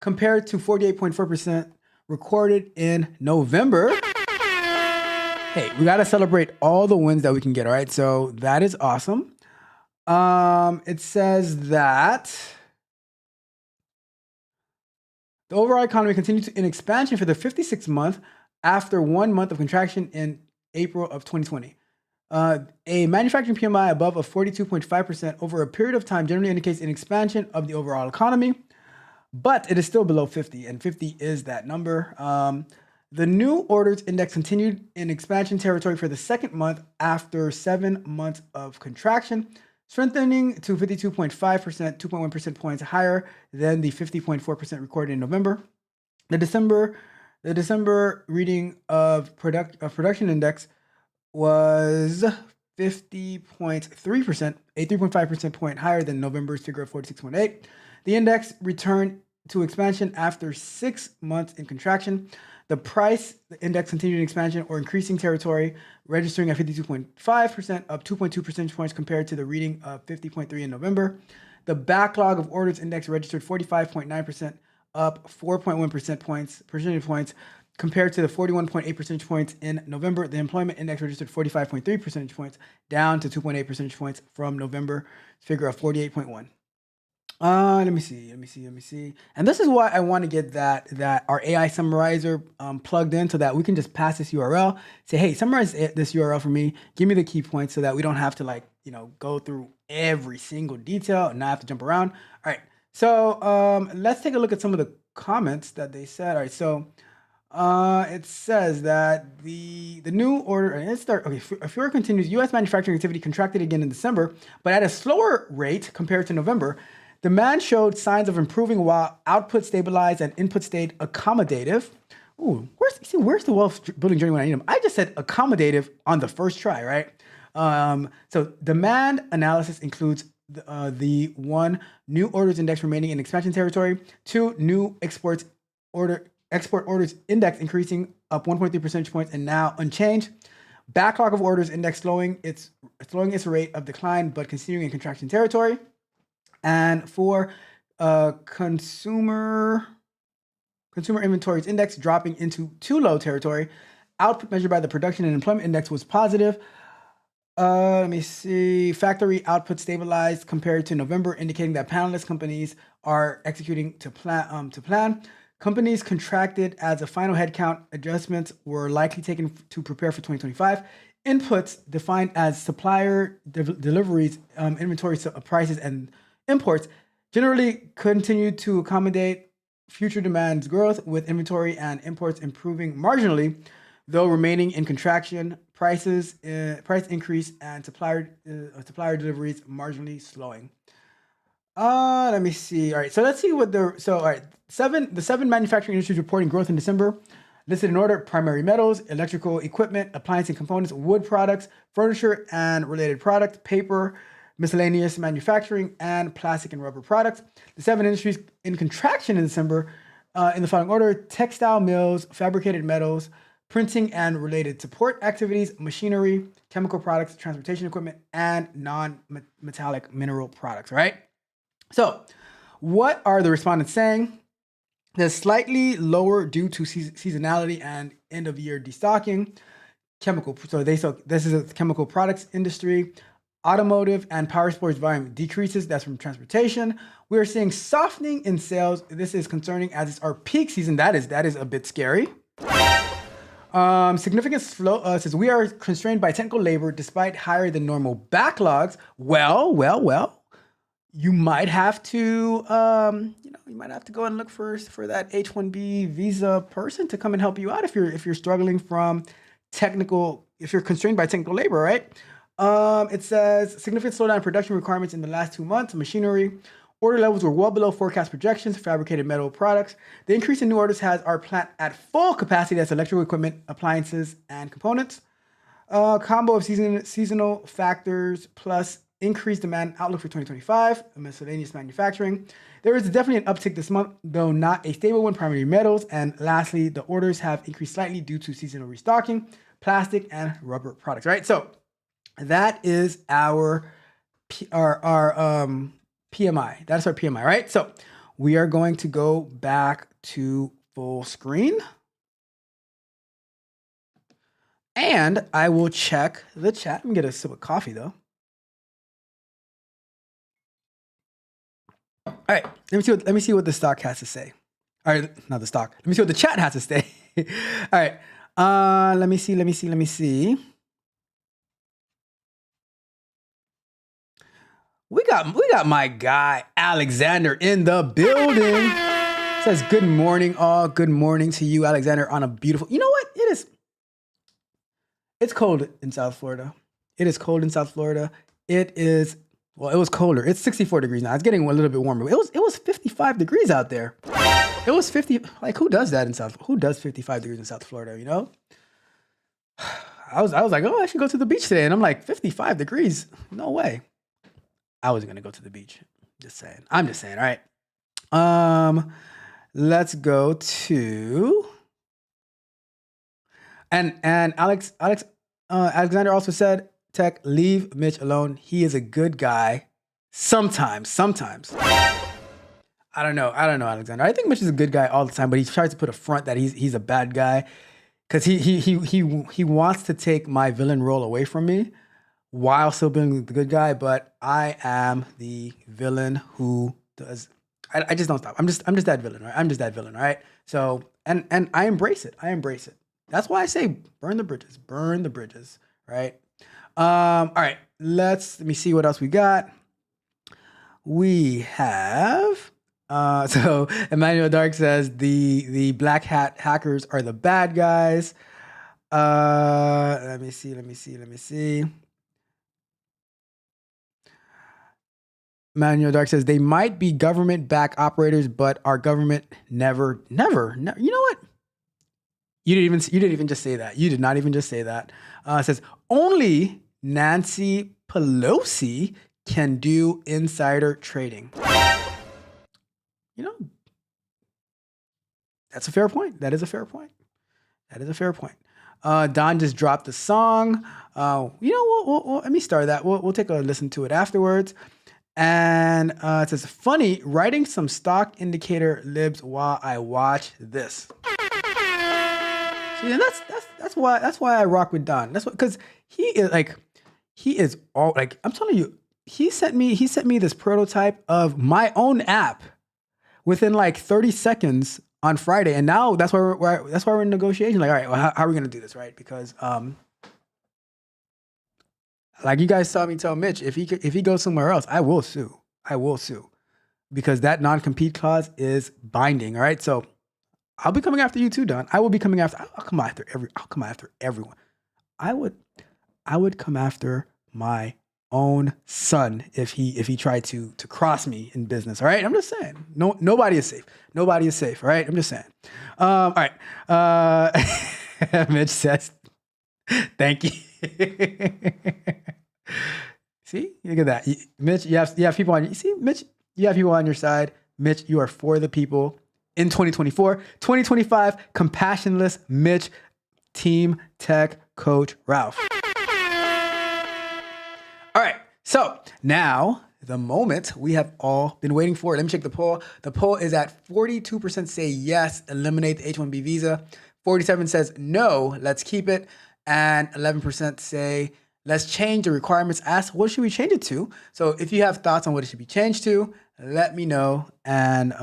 compared to 48.4% recorded in November. Hey, we got to celebrate all the wins that we can get, all right? So that is awesome. It says that the overall economy continued in expansion for the 56th month after 1 month of contraction in April of 2020. A manufacturing PMI above of 42.5% over a period of time generally indicates an expansion of the overall economy, but it is still below 50, and 50 is that number. The new orders index continued in expansion territory for the second month after 7 months of contraction, strengthening to 52.5%, 2.1% points higher than the 50.4% recorded in November. The December reading of production index was 50.3%, a 3.5% point higher than November's figure of 46.8. The index returned to expansion after 6 months in contraction. The price index continued in expansion or increasing territory, registering at 52.5%, up 2.2 percentage points compared to the reading of 50.3 in November. The backlog of orders index registered 45.9%, up 4.1 percentage points compared to the 41.8 percentage points in November. The employment index registered 45.3 percentage points, down to 2.8 percentage points from November figure of 48.1. Let me see. And this is why I want to get that our AI summarizer plugged in so that we can just pass this URL, say, hey, summarize this URL for me, give me the key points so that we don't have to go through every single detail and not have to jump around. All right, so let's take a look at some of the comments that they said. All right, so it says that the new order, and let's start, okay, Fiora continues, U.S. manufacturing activity contracted again in December, but at a slower rate compared to November. Demand showed signs of improving while output stabilized and input stayed accommodative. Ooh, where's the wealth building journey when I need them? I just said accommodative on the first try, right? So demand analysis includes the 1, new orders index remaining in expansion territory, 2, new export orders index increasing up 1.3 percentage points and now unchanged. Backlog of orders index slowing its rate of decline but continuing in contraction territory. And for consumer inventories index dropping into too low territory. Output measured by the production and employment index was positive. Let me see. Factory output stabilized compared to November, indicating that panelist companies are executing to plan. Companies contracted as a final headcount adjustments were likely taken to prepare for 2025. Inputs defined as supplier deliveries, inventory prices, and imports generally continue to accommodate future demand's growth, with inventory and imports improving marginally, though remaining in contraction. Price increase and supplier deliveries marginally slowing. Let me see. All right, so let's see what the seven manufacturing industries reporting growth in December. Listed in order: primary metals, electrical equipment, appliance and components, wood products, furniture and related products, paper, miscellaneous manufacturing, and plastic and rubber products. The 7 industries in contraction in December in the following order: textile mills, fabricated metals, printing and related support activities, machinery, chemical products, transportation equipment, and non-metallic mineral products, right? So what are the respondents saying? They're slightly lower due to seasonality and end of year destocking. This is a chemical products industry. Automotive and power sports volume decreases. That's from transportation. We are seeing softening in sales. This is concerning as it's our peak season. That is a bit scary. Significant slow says we are constrained by technical labor despite higher than normal backlogs. Well. You might have to, go and look for that H1B visa person to come and help you out if you're struggling from if you're constrained by technical labor, right? It says significant slowdown in production requirements in the last 2 months. Machinery order levels were well below forecast projections. Fabricated metal products. The increase in new orders has our plant at full capacity. That's electrical equipment, appliances, and components. Combo of seasonal factors plus increased demand outlook for 2025. Miscellaneous manufacturing. There is definitely an uptick this month, though not a stable one. Primary metals, and lastly, the orders have increased slightly due to seasonal restocking. Plastic and rubber products. Right. So that is our PMI. That's our PMI, right? So we are going to go back to full screen. And I will check the chat. Let me get a sip of coffee, though. All right, let me see what the stock has to say. All right, not the stock. Let me see what the chat has to say. All right, let me see. We got my guy Alexander in the building. Says good morning, all. Good morning to you, Alexander, on a beautiful. You know what? It's cold in South Florida. It is cold in South Florida. It is. Well, it was colder. It's 64 degrees now. It's getting a little bit warmer. It was 55 degrees out there. It was 50. Like, who does that in Who does 55 degrees in South Florida? You know. I was like, oh, I should go to the beach today, and I'm like, 55 degrees? No way. I wasn't gonna go to the beach. Just saying. I'm just saying. All right. let's go to and Alexander also said, Tech, leave Mitch alone. He is a good guy. Sometimes. I don't know, Alexander. I think Mitch is a good guy all the time, but he tries to put a front that he's a bad guy because he wants to take my villain role away from me while still being the good guy. But I am the villain who does. I just don't stop. I'm just that villain, right? I'm just that villain, right? So and I embrace it. That's why I say burn the bridges, right? All right, let me see what else we got. We have so Emmanuel Dark says the black hat hackers are the bad guys. Let me see. Emmanuel Dark says they might be government-backed operators, but our government never. You know what? You didn't even just say that. You did not even just say that. It says only Nancy Pelosi can do insider trading. You know, that's a fair point. That is a fair point. Don just dropped the song. We'll let me start that. We'll take a listen to it afterwards. And it says, funny, writing some stock indicator libs while I watch this. So yeah, that's why I rock with Don. That's what, because he is all like, I'm telling you, he sent me this prototype of my own app within like 30 seconds on Friday, and now that's why we're in negotiation. Like, all right, well, how are we gonna do this, right? Because like you guys saw me tell Mitch, if he goes somewhere else, I will sue, because that non-compete clause is binding. All right, so I'll be coming after you too, Don. I will be coming after. I'll come after everyone. I would come after my own son if he tried to cross me in business. All right, I'm just saying. Nobody is safe. All right, I'm just saying. All right. Mitch says, "Thank you." See, look at that, Mitch. You have people on. You see, Mitch. You have people on your side. Mitch, you are for the people. In 2024, 2025, compassionless Mitch, Team Tech Coach Ralph. All right, so now the moment we have all been waiting for. Let me check the poll. The poll is at 42% say yes, eliminate the H1B visa. 47% says no, let's keep it. And 11% say let's change the requirements. Ask what should we change it to? So if you have thoughts on what it should be changed to, let me know, and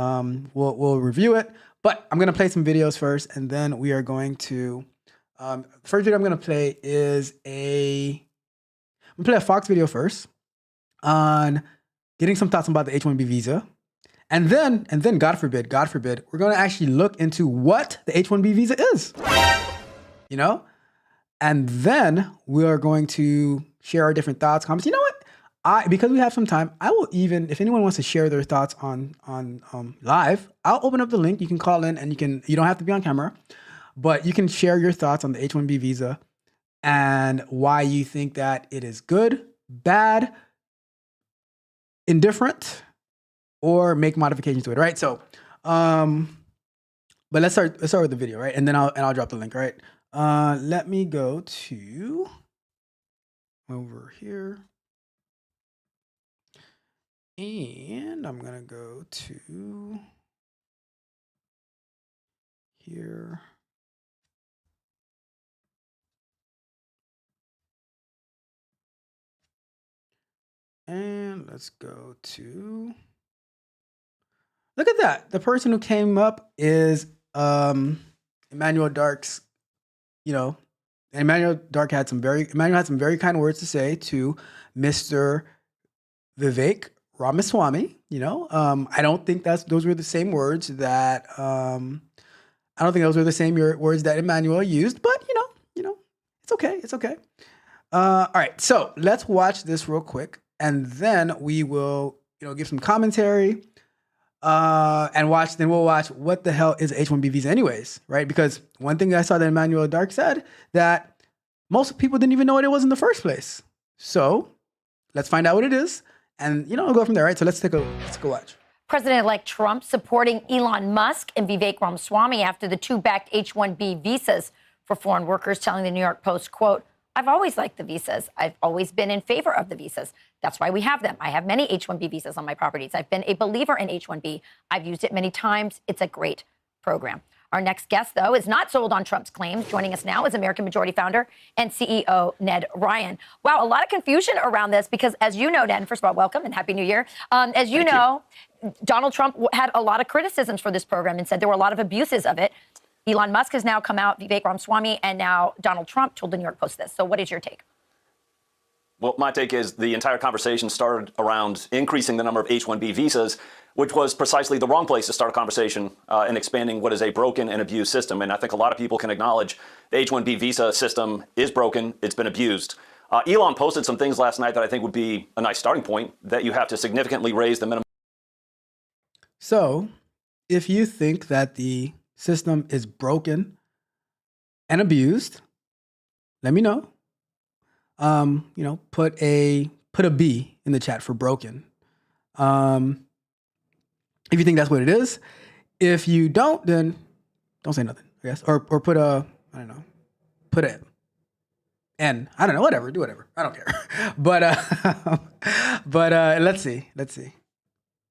we'll review it. But I'm gonna play some videos first, and then we are going to. First video I'm gonna play is I'm gonna play a Fox video first on getting some thoughts about the H1B visa, and then God forbid, we're gonna actually look into what the H1B visa is. You know, and then we are going to share our different thoughts, comments. You know what? Because we have some time, I will even, if anyone wants to share their thoughts on live, I'll open up the link. You can call in, and you don't have to be on camera, but you can share your thoughts on the H1B visa and why you think that it is good, bad, indifferent, or make modifications to it, right? So, but let's start with the video, right? And then I'll drop the link, right? Let me go to over here. And I'm gonna go to here. And let's go to, look at that. The person who came up is Emmanuel Dark's, Emmanuel had some very kind words to say to Mr. Vivek Ramaswamy. I don't think those were the same words that words that Emmanuel used, but it's okay. All right, so let's watch this real quick, and then we will give some commentary, and we'll watch what the hell is H1B visa anyways, right? Because one thing I saw that Emmanuel Dark said, that most people didn't even know what it was in the first place. So let's find out what it is. And we'll go from there, right? So let's take a watch. President-elect Trump supporting Elon Musk and Vivek Ramaswamy after the two backed H-1B visas for foreign workers, telling the New York Post, quote, "I've always liked the visas. I've always been in favor of the visas. That's why we have them. I have many H-1B visas on my properties. I've been a believer in H-1B. I've used it many times. It's a great program." Our next guest, though, is not sold on Trump's claims. Joining us now is American Majority founder and CEO Ned Ryan. Wow, a lot of confusion around this because, as you know, Ned, first of all, welcome and Happy New Year. As you know, Donald Trump had a lot of criticisms for this program and said there were a lot of abuses of it. Elon Musk has now come out, Vivek Ramaswamy, and now Donald Trump told the New York Post this. So what is your take? Well, my take is the entire conversation started around increasing the number of H-1B visas, which was precisely the wrong place to start a conversation in expanding what is a broken and abused system. And I think a lot of people can acknowledge the H-1B visa system is broken. It's been abused. Elon posted some things last night that I think would be a nice starting point, that you have to significantly raise the minimum. So if you think that the system is broken and abused, let me know. Put a B in the chat for broken. If you think that's what it is. If you don't, then don't say nothing, I guess. Or put put a N. I don't know, whatever, do whatever. I don't care. But let's see.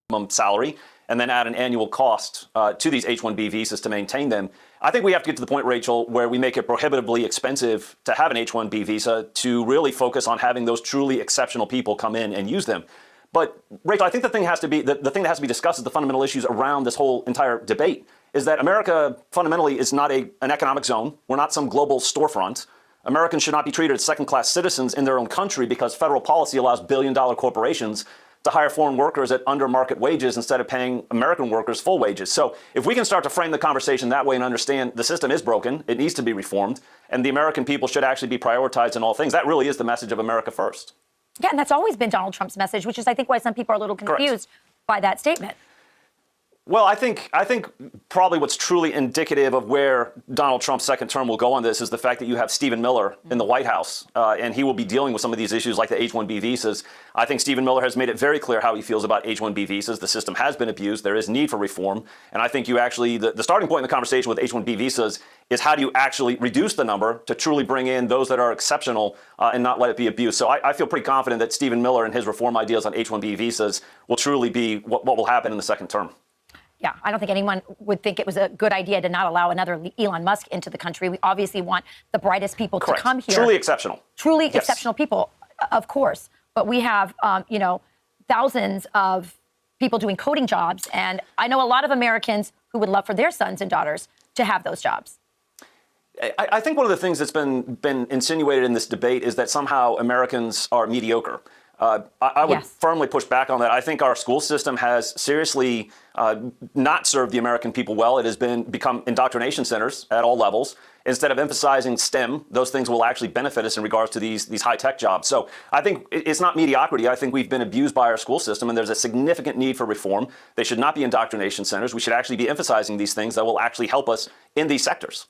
Minimum salary, and then add an annual cost to these H-1B visas to maintain them. I think we have to get to the point, Rachel, where we make it prohibitively expensive to have an H-1B visa to really focus on having those truly exceptional people come in and use them. But Rachel, I think the thing that has to be discussed is the fundamental issues around this whole entire debate. Is that America fundamentally is not an economic zone. We're not some global storefront. Americans should not be treated as second-class citizens in their own country because federal policy allows billion-dollar corporations to hire foreign workers at under-market wages instead of paying American workers full wages. So if we can start to frame the conversation that way and understand the system is broken, it needs to be reformed, and the American people should actually be prioritized in all things, that really is the message of America first. Yeah, and that's always been Donald Trump's message, which is, I think, why some people are a little confused by that statement. Well, I think probably what's truly indicative of where Donald Trump's second term will go on this is the fact that you have Stephen Miller in the White House, and he will be dealing with some of these issues like the H-1B visas. I think Stephen Miller has made it very clear how he feels about H-1B visas. The system has been abused. There is need for reform. And I think you actually, the starting point in the conversation with H-1B visas is how do you actually reduce the number to truly bring in those that are exceptional and not let it be abused. So I feel pretty confident that Stephen Miller and his reform ideas on H-1B visas will truly be what will happen in the second term. Yeah, I don't think anyone would think it was a good idea to not allow another Elon Musk into the country. We obviously want the brightest people to come here. Truly exceptional. Truly exceptional people, of course. But we have, thousands of people doing coding jobs. And I know a lot of Americans who would love for their sons and daughters to have those jobs. I think one of the things that's been insinuated in this debate is that somehow Americans are mediocre. I would firmly push back on that. I think our school system has seriously not served the American people well. It has become indoctrination centers at all levels. Instead of emphasizing STEM, those things will actually benefit us in regards to these high-tech jobs. So I think it's not mediocrity. I think we've been abused by our school system, and there's a significant need for reform. They should not be indoctrination centers. We should actually be emphasizing these things that will actually help us in these sectors.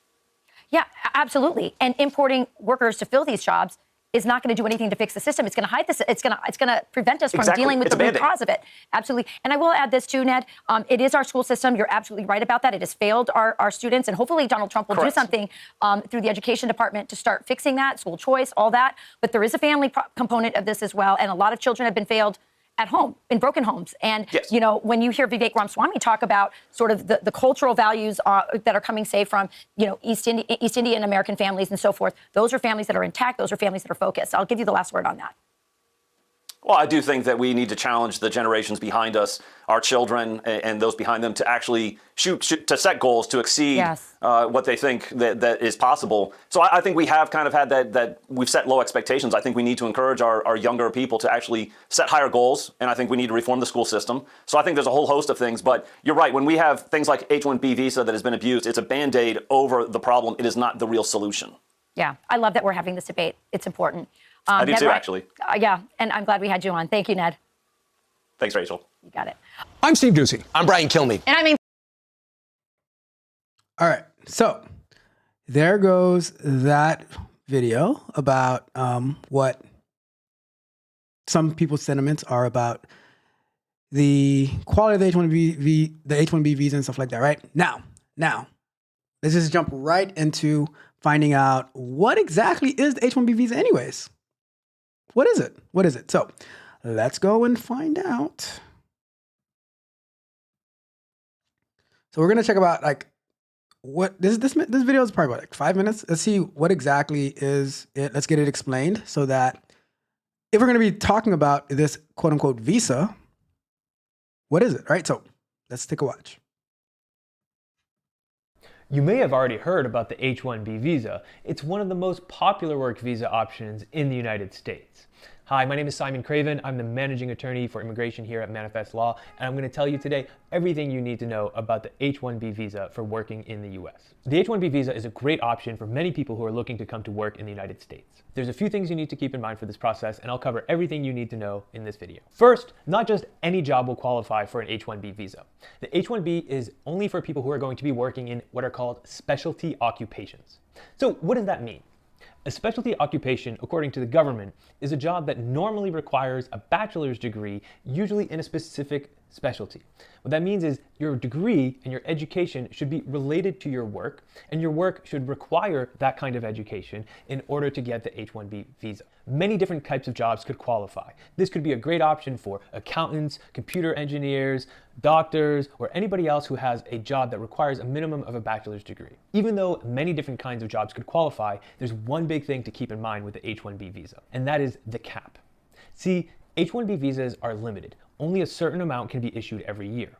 Yeah, absolutely. And importing workers to fill these jobs is not going to do anything to fix the system. It's going to hide this. It's going to prevent us from dealing with the root cause of it. Absolutely. And I will add this too, Ned. It is our school system. You're absolutely right about that. It has failed our students, and hopefully Donald Trump will do something through the education department to start fixing that, school choice, all that. But there is a family component of this as well, and a lot of children have been failed at home, in broken homes. And, when you hear Vivek Ramaswamy talk about sort of the cultural values that are coming, say, from, East Indian American families and so forth, those are families that are intact. Those are families that are focused. I'll give you the last word on that. Well, I do think that we need to challenge the generations behind us, our children and those behind them, to actually shoot to set goals to exceed what they think that is possible. So I think we have kind of had that we've set low expectations. I think we need to encourage our younger people to actually set higher goals, and I think we need to reform the school system. So I think there's a whole host of things, but you're right. When we have things like H-1B visa that has been abused, it's a Band-Aid over the problem. It is not the real solution. Yeah, I love that we're having this debate. It's important. I do Ned too, Ryan, actually. Yeah, and I'm glad we had you on. Thank you, Ned. Thanks, Rachel. You got it. I'm Steve Doocy. I'm Brian Kilmeade. And I mean... All right, so there goes that video about what some people's sentiments are about the quality of the H1B visa and stuff like that, right? Now, let's just jump right into finding out what exactly is the H1B visa anyways. What is it? So let's go and find out. So we're gonna check about like what this video is probably about like 5 minutes. Let's see what exactly is it. Let's get it explained so that if we're gonna be talking about this quote unquote visa, what is it, right? So let's take a watch. You may have already heard about the H1B visa. It's one of the most popular work visa options in the United States. Hi, my name is Simon Craven. I'm the managing attorney for immigration here at Manifest Law, and I'm going to tell you today everything you need to know about the H1B visa for working in the US. The H1B visa is a great option for many people who are looking to come to work in the United States. There's a few things you need to keep in mind for this process, and I'll cover everything you need to know in this video. First, not just any job will qualify for an H1B visa. The H1B is only for people who are going to be working in what are called specialty occupations. So what does that mean? A specialty occupation, according to the government, is a job that normally requires a bachelor's degree, usually in a specific specialty. What that means is your degree and your education should be related to your work, and your work should require that kind of education in order to get the H-1B visa. Many different types of jobs could qualify. This could be a great option for accountants, computer engineers, doctors, or anybody else who has a job that requires a minimum of a bachelor's degree. Even though many different kinds of jobs could qualify, there's one big thing to keep in mind with the H-1B visa, and that is the cap. See, H-1B visas are limited. Only a certain amount can be issued every year.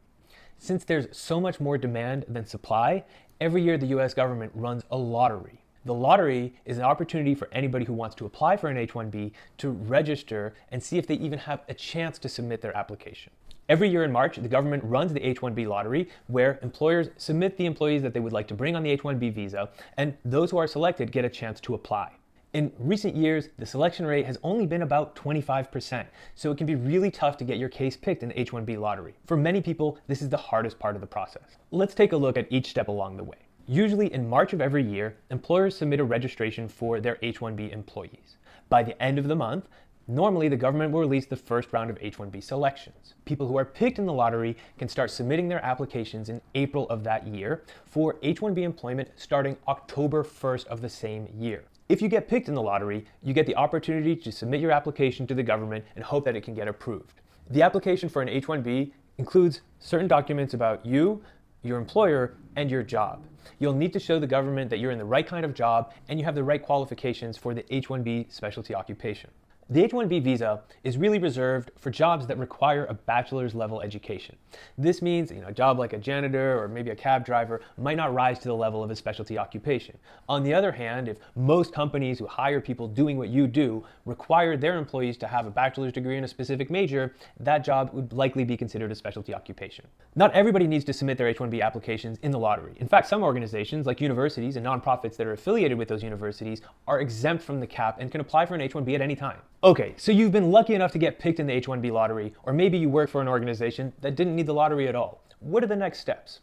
Since there's so much more demand than supply, every year the US government runs a lottery. The lottery is an opportunity for anybody who wants to apply for an H-1B to register and see if they even have a chance to submit their application. Every year in March, the government runs the H-1B lottery, where employers submit the employees that they would like to bring on the H-1B visa, and those who are selected get a chance to apply. In recent years, the selection rate has only been about 25%, so it can be really tough to get your case picked in the H-1B lottery. For many people, this is the hardest part of the process. Let's take a look at each step along the way. Usually in March of every year, employers submit a registration for their H-1B employees. By the end of the month, normally the government will release the first round of H-1B selections. People who are picked in the lottery can start submitting their applications in April of that year for H-1B employment starting October 1st of the same year. If you get picked in the lottery, you get the opportunity to submit your application to the government and hope that it can get approved. The application for an H-1B includes certain documents about you, your employer, and your job. You'll need to show the government that you're in the right kind of job and you have the right qualifications for the H-1B specialty occupation. The H-1B visa is really reserved for jobs that require a bachelor's level education. This means, a job like a janitor or maybe a cab driver might not rise to the level of a specialty occupation. On the other hand, if most companies who hire people doing what you do require their employees to have a bachelor's degree in a specific major, that job would likely be considered a specialty occupation. Not everybody needs to submit their H-1B applications in the lottery. In fact, some organizations like universities and nonprofits that are affiliated with those universities are exempt from the cap and can apply for an H-1B at any time. Okay, so you've been lucky enough to get picked in the H-1B lottery, or maybe you work for an organization that didn't need the lottery at all. What are the next steps?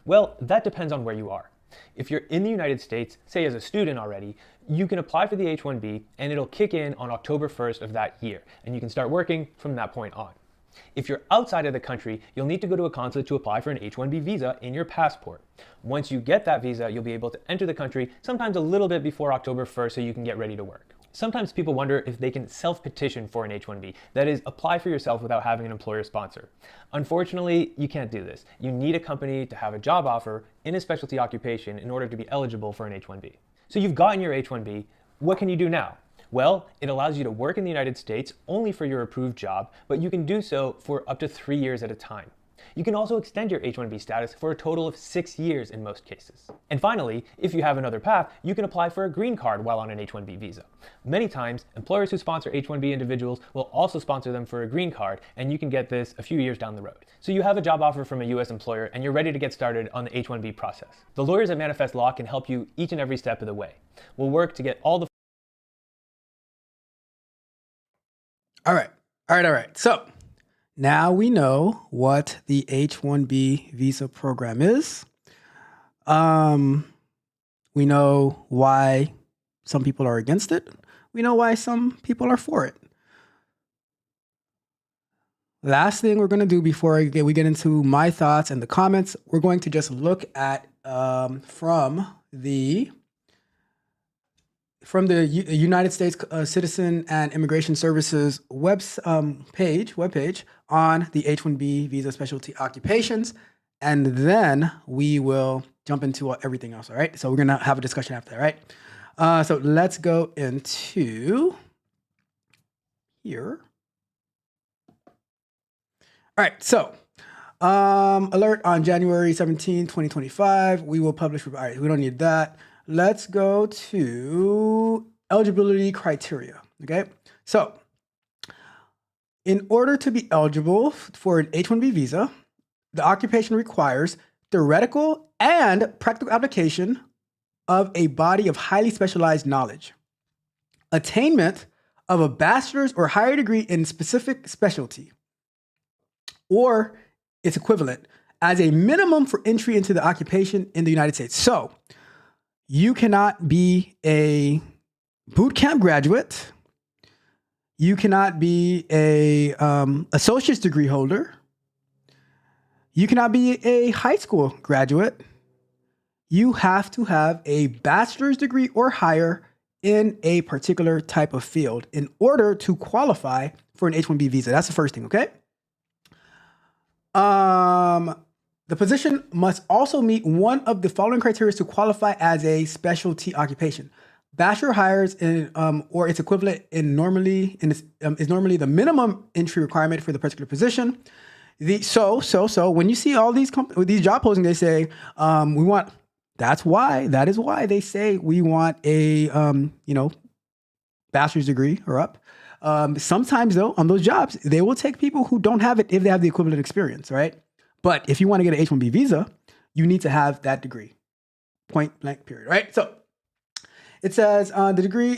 Well, that depends on where you are. If you're in the United States, say as a student already, you can apply for the H-1B and it'll kick in on October 1st of that year, and you can start working from that point on. If you're outside of the country, you'll need to go to a consulate to apply for an H-1B visa in your passport. Once you get that visa, you'll be able to enter the country sometimes a little bit before October 1st so you can get ready to work. Sometimes people wonder if they can self-petition for an H-1B, that is, apply for yourself without having an employer sponsor. Unfortunately, you can't do this. You need a company to have a job offer in a specialty occupation in order to be eligible for an H-1B. So you've gotten your H-1B, what can you do now? Well, it allows you to work in the United States only for your approved job, but you can do so for up to 3 years at a time. You can also extend your H-1B status for a total of 6 years in most cases. And finally, if you have another path, you can apply for a green card while on an H-1B visa. Many times, employers who sponsor H-1B individuals will also sponsor them for a green card, and you can get this a few years down the road. So you have a job offer from a US employer, and you're ready to get started on the H-1B process. The lawyers at Manifest Law can help you each and every step of the way. We'll work to get all the... All right. So now we know what the H-1B visa program is. We know why some people are against it. We know why some people are for it. last thing we're going to do before we get into my thoughts and the comments, we're going to just look at from the United States Citizen and Immigration Services webpage on the H1B visa specialty occupations, and then we will jump into everything else. All right. So we're gonna have a discussion after that. Right. So let's go into here. All right. So alert on January 17, 2025. We will publish. All right. We don't need that. Let's go to eligibility criteria, okay? So, in order to be eligible for an H-1B visa, the occupation requires theoretical and practical application of a body of highly specialized knowledge, attainment of a bachelor's or higher degree in specific specialty, or its equivalent, as a minimum for entry into the occupation in the United States. So, you cannot be a boot camp graduate. You cannot be a associate's degree holder. You cannot be a high school graduate. You have to have a bachelor's degree or higher in a particular type of field in order to qualify for an H-1B visa. That's the first thing, okay? The position must also meet one of the following criteria to qualify as a specialty occupation. Bachelor hires in, or its equivalent is normally the minimum entry requirement for the particular position. So when you see all these job postings, they say we want. That is why they say we want a bachelor's degree or up. Sometimes though, on those jobs, they will take people who don't have it if they have the equivalent experience, right? But if you want to get an H-1B visa, you need to have that degree, point blank period, right? So it says the degree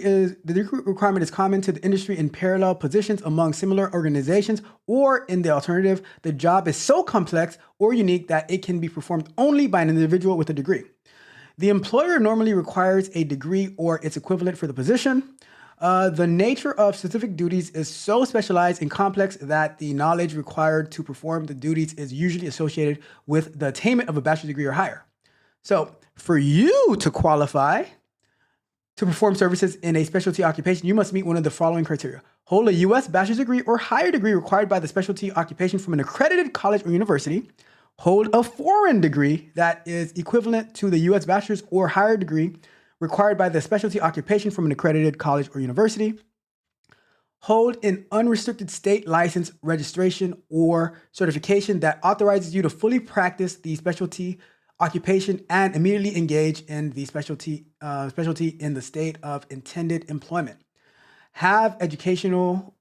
requirement is common to the industry in parallel positions among similar organizations, or in the alternative, the job is so complex or unique that it can be performed only by an individual with a degree. The employer normally requires a degree or its equivalent for the position. The nature of specific duties is so specialized and complex that the knowledge required to perform the duties is usually associated with the attainment of a bachelor's degree or higher. So for you to qualify to perform services in a specialty occupation, you must meet one of the following criteria. Hold a U.S. bachelor's degree or higher degree required by the specialty occupation from an accredited college or university. Hold a foreign degree that is equivalent to the U.S. bachelor's or higher degree required by the specialty occupation from an accredited college or university. Hold an unrestricted state license, registration, or certification that authorizes you to fully practice the specialty occupation and immediately engage in the specialty in the state of intended employment. Have education,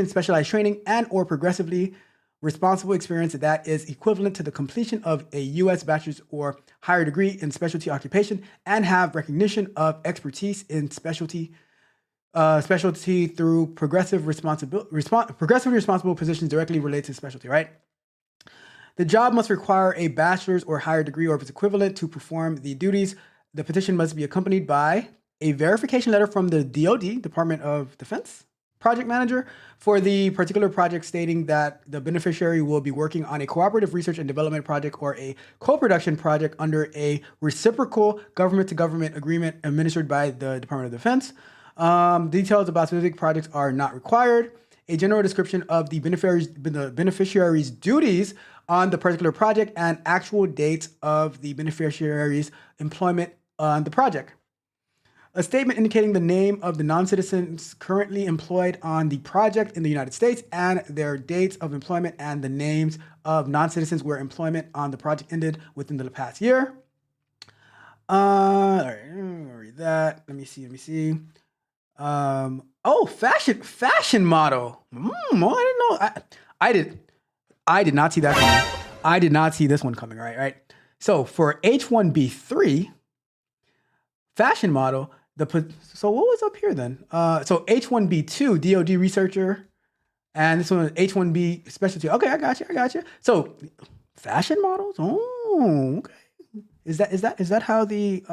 specialized training, and or progressively responsible experience that is equivalent to the completion of a U.S. bachelor's or higher degree in specialty occupation, and have recognition of expertise in specialty through progressively responsible positions directly related to specialty, right? The job must require a bachelor's or higher degree or its equivalent to perform the duties. The petition must be accompanied by a verification letter from the DoD, Department of Defense, project manager for the particular project, stating that the beneficiary will be working on a cooperative research and development project or a co-production project under a reciprocal government-to-government agreement administered by the Department of Defense. Details about specific projects are not required. A general description of the beneficiary's duties on the particular project and actual dates of the beneficiary's employment on the project. A statement indicating the name of the non-citizens currently employed on the project in the United States and their dates of employment, and the names of non-citizens where employment on the project ended within the past year. All right, I'm gonna read that. Let me see. Fashion model. I didn't know. I did not see that coming. I did not see this one coming. Right. So for H1B3, fashion model. So what was up here then? So H1B2, DoD researcher, and this one is H1B specialty. Okay, I got you. So fashion models. Oh, okay. Is that how the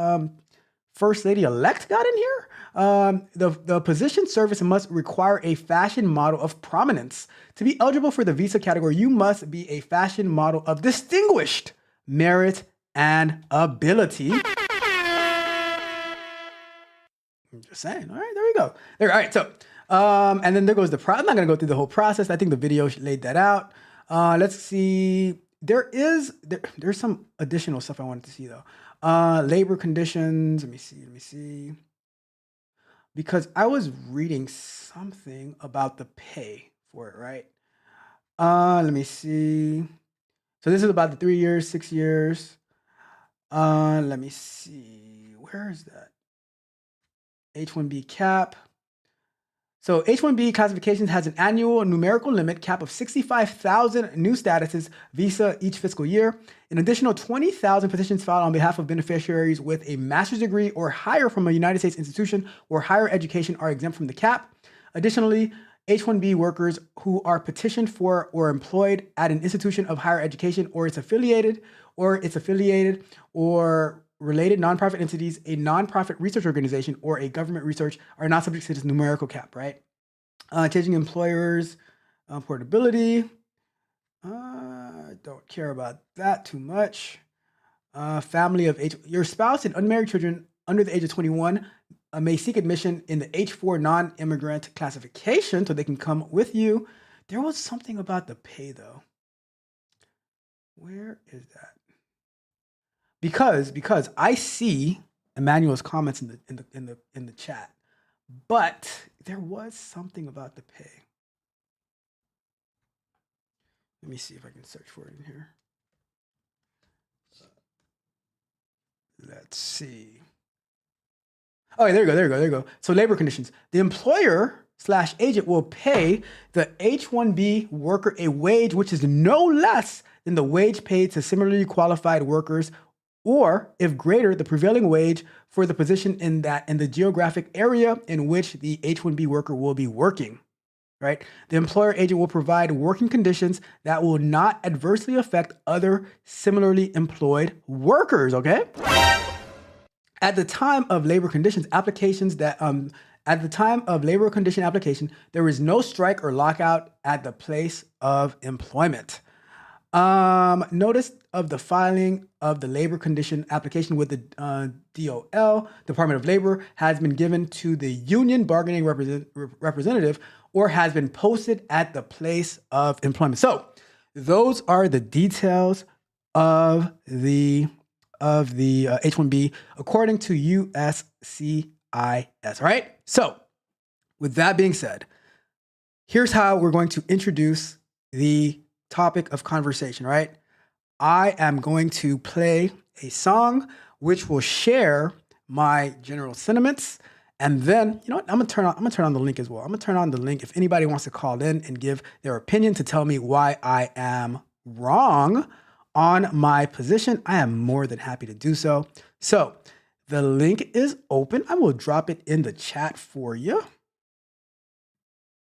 First Lady-elect got in here. The position service must require a fashion model of prominence. To be eligible for the visa category, you must be a fashion model of distinguished merit and ability. I'm just saying. All right, there we go. All right, so, and then there goes the process. I'm not going to go through the whole process. I think the video laid that out. Let's see. There's some additional stuff I wanted to see, though. Labor conditions. Let me see. Because I was reading something about the pay for it, right? Let me see. So this is about the 3 years, 6 years. Let me see. Where is that? H1B cap. So H1B classifications has an annual numerical limit cap of 65,000 new statuses visa each fiscal year. An additional 20,000 petitions filed on behalf of beneficiaries with a master's degree or higher from a United States institution or higher education are exempt from the cap. Additionally, H1B workers who are petitioned for or employed at an institution of higher education or its affiliated or related nonprofit entities, a nonprofit research organization, or a government research are not subject to this numerical cap, right? Changing employers, portability. Don't care about that too much. Family of your spouse and unmarried children under the age of 21 may seek admission in the H4 non-immigrant classification so they can come with you. There was something about the pay though. Where is that? Because I see Emmanuel's comments in the chat, but there was something about the pay. Let me see if I can search for it in here. Let's see. Oh, there you go. So labor conditions. The employer/agent will pay the H1B worker a wage which is no less than the wage paid to similarly qualified workers, or if greater, the prevailing wage for the position in the geographic area in which the H1B worker will be working, right? The employer agent will provide working conditions that will not adversely affect other similarly employed workers, okay? At the time of labor conditions applications there is no strike or lockout at the place of employment. Notice of the filing of the labor condition application with the DOL, Department of Labor, has been given to the union bargaining representative or has been posted at the place of employment. So those are the details of the H1B according to USCIS, right? So with that being said, here's how we're going to introduce the topic of conversation, right? I am going to play a song which will share my general sentiments, and then, you know what? I'm gonna turn on the link as well. I'm gonna turn on the link if anybody wants to call in and give their opinion to tell me why I am wrong on my position. I am more than happy to do so. So the link is open. I will drop it in the chat for you.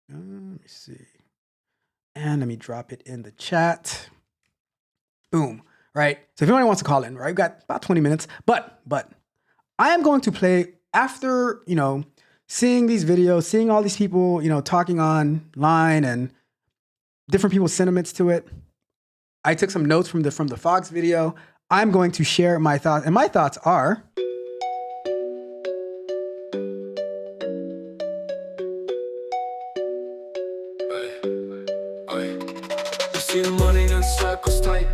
Let me see. And let me drop it in the chat. Boom, right? So if anybody wants to call in, right? We've got about 20 minutes, but I am going to play after, seeing these videos, seeing all these people, talking online and different people's sentiments to it. I took some notes from the Fox video. I'm going to share my thoughts, and my thoughts are, see the money in circles tight.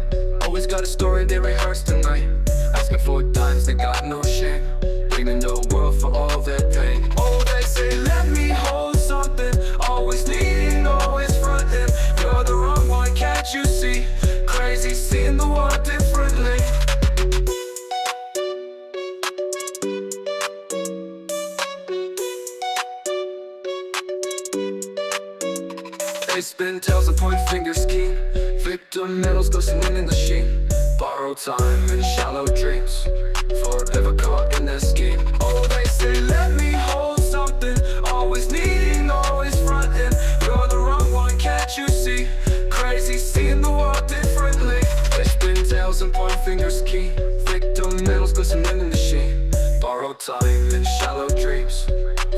Always got a story they rehearse tonight. Asking for dimes, they got no shame. Blaming the world for all their pain. Oh, they say let me hold something. Always needing, always fronting. You're the wrong one, can't you see? Crazy seeing the world differently. They spin tails and point finger scheme. Victim medals glistening in the sheen. Borrowed time and shallow dreams. Forever caught in their scheme. Oh, they say let me hold something. Always needing, always fronting. You're the wrong one, can't you see? Crazy seeing the world differently. They spin tails and point fingers key. Victim medals glistening in the sheen. Borrowed no time in shallow dreams,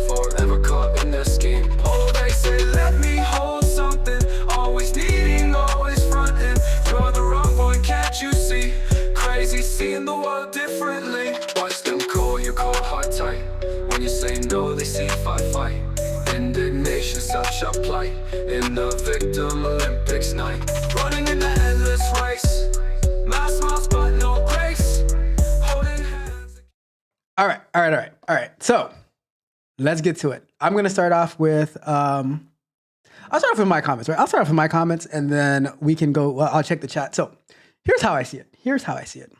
forever caught in their scheme. Oh, they say let me hold something, always needing, always fronting. You're the wrong one, can't you see? Crazy, seeing the world differently. Watch them call your cold heart tight. When you say no, they see fight. Indignation, such a plight. In the victim Olympics night, running in the endless race. Mass smiles but no grace. Holding hands. All right. So let's get to it. I'm gonna start off with I'll start off with my comments, right? I'll start off with my comments and then we can go, I'll check the chat. So here's how I see it.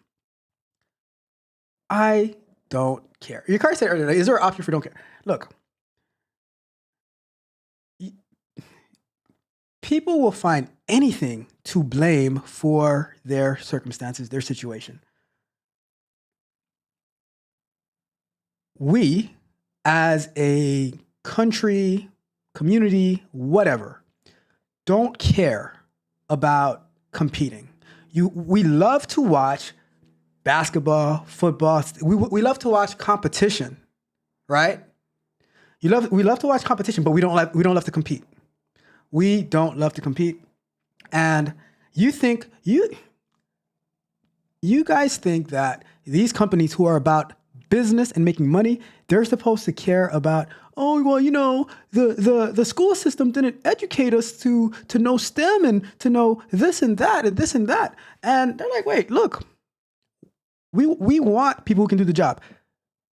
I don't care. Your car said earlier, is there an option for don't care? Look, people will find anything to blame for their circumstances, their situation. We, as a country, community, whatever, don't care about competing. We love to watch basketball, football. We love to watch competition, right? We love to watch competition, but we don't love to compete. We don't love to compete. And you guys think that these companies who are about business and making money, they're supposed to care about, oh, well, you know, the school system didn't educate us to know STEM and to know this and that and this and that. And they're like, wait, look, we want people who can do the job.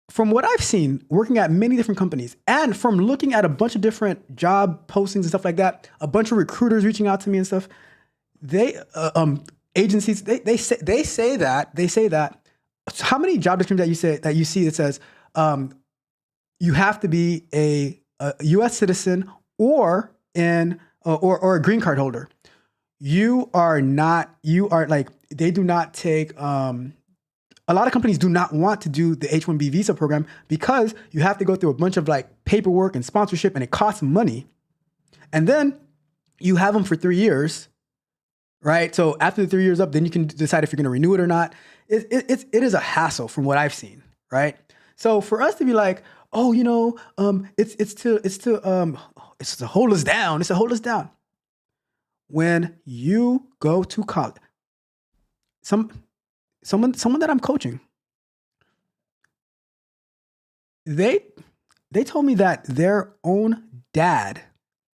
From what I've seen working at many different companies and from looking at a bunch of different job postings and stuff like that, a bunch of recruiters reaching out to me and stuff, agencies, they say that how many job descriptions that you see that says you have to be a U.S. citizen or a green card holder. They do not take a lot of companies do not want to do the H1B visa program because you have to go through a bunch of like paperwork and sponsorship and it costs money. And then you have them for 3 years, right? So after the 3 years up, then you can decide if you're going to renew it or not. It is a hassle from what I've seen, right? So for us to be like, oh, you know, it's to hold us down. It's to hold us down. When you go to college, someone that I'm coaching, they told me that their own dad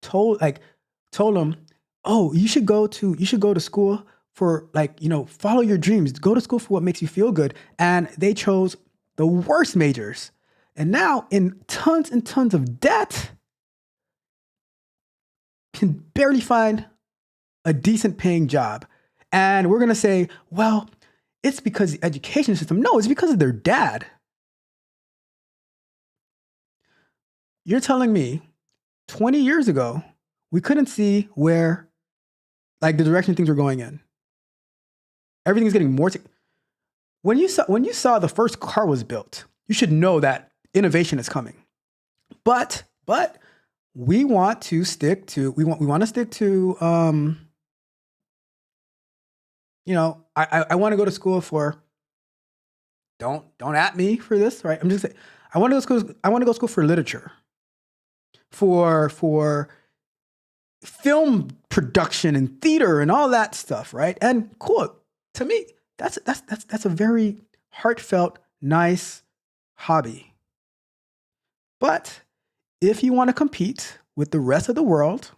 told them, oh, you should go to school for, like, you know, follow your dreams, go to school for what makes you feel good. And they chose the worst majors. And now in tons and tons of debt, can barely find a decent paying job. And we're going to say, well, it's because the education system. No, it's because of their dad. You're telling me 20 years ago, we couldn't see where, like, the direction things were going in. Everything's getting more. When you saw the first car was built, you should know that innovation is coming. But we want to stick to, we want to stick to, you know, I want to go to school for, don't at me for this, right? I'm just saying, I want to go to school for literature, for film production and theater and all that stuff, right? And cool, to me, that's a very heartfelt, nice hobby. But if you want to compete with the rest of the world,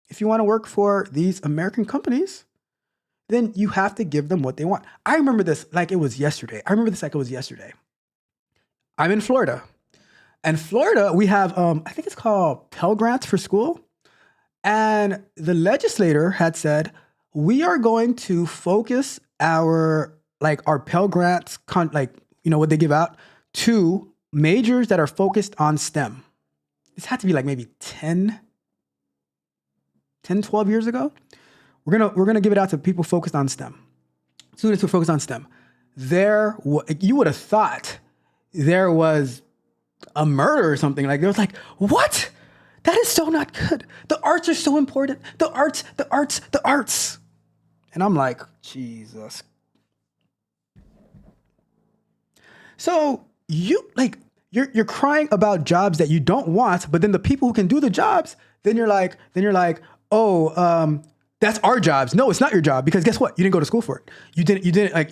if you want to work for these American companies, then you have to give them what they want. I remember this like it was yesterday. I'm in Florida. And Florida, we have, I think it's called Pell Grants for school. And the legislator had said, we are going to focus our Pell Grants, what they give out, to majors that are focused on STEM. This had to be like maybe 10, 12 years ago. We're gonna give it out to people focused on STEM. Students who focus on STEM. You would have thought there was a murder or something. Like, there was like, what? That is so not good. The arts are so important. The arts. And I'm like, Jesus. So you're crying about jobs that you don't want, but then the people who can do the jobs, then you're like, oh, that's our jobs. No, it's not your job, because guess what? You didn't go to school for it. You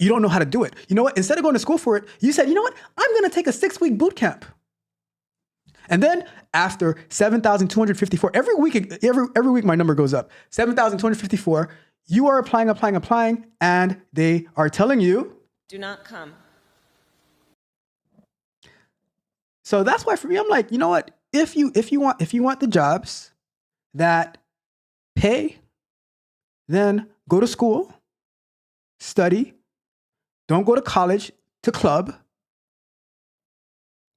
don't know how to do it. You know what? Instead of going to school for it, you said, you know what? I'm going to take a 6-week boot camp. And then after 7,254, every week my number goes up. 7,254, you are applying, and they are telling you, do not come. So that's why for me, I'm like, you know what? If you want the jobs that pay, then go to school, study. Don't go to college to club.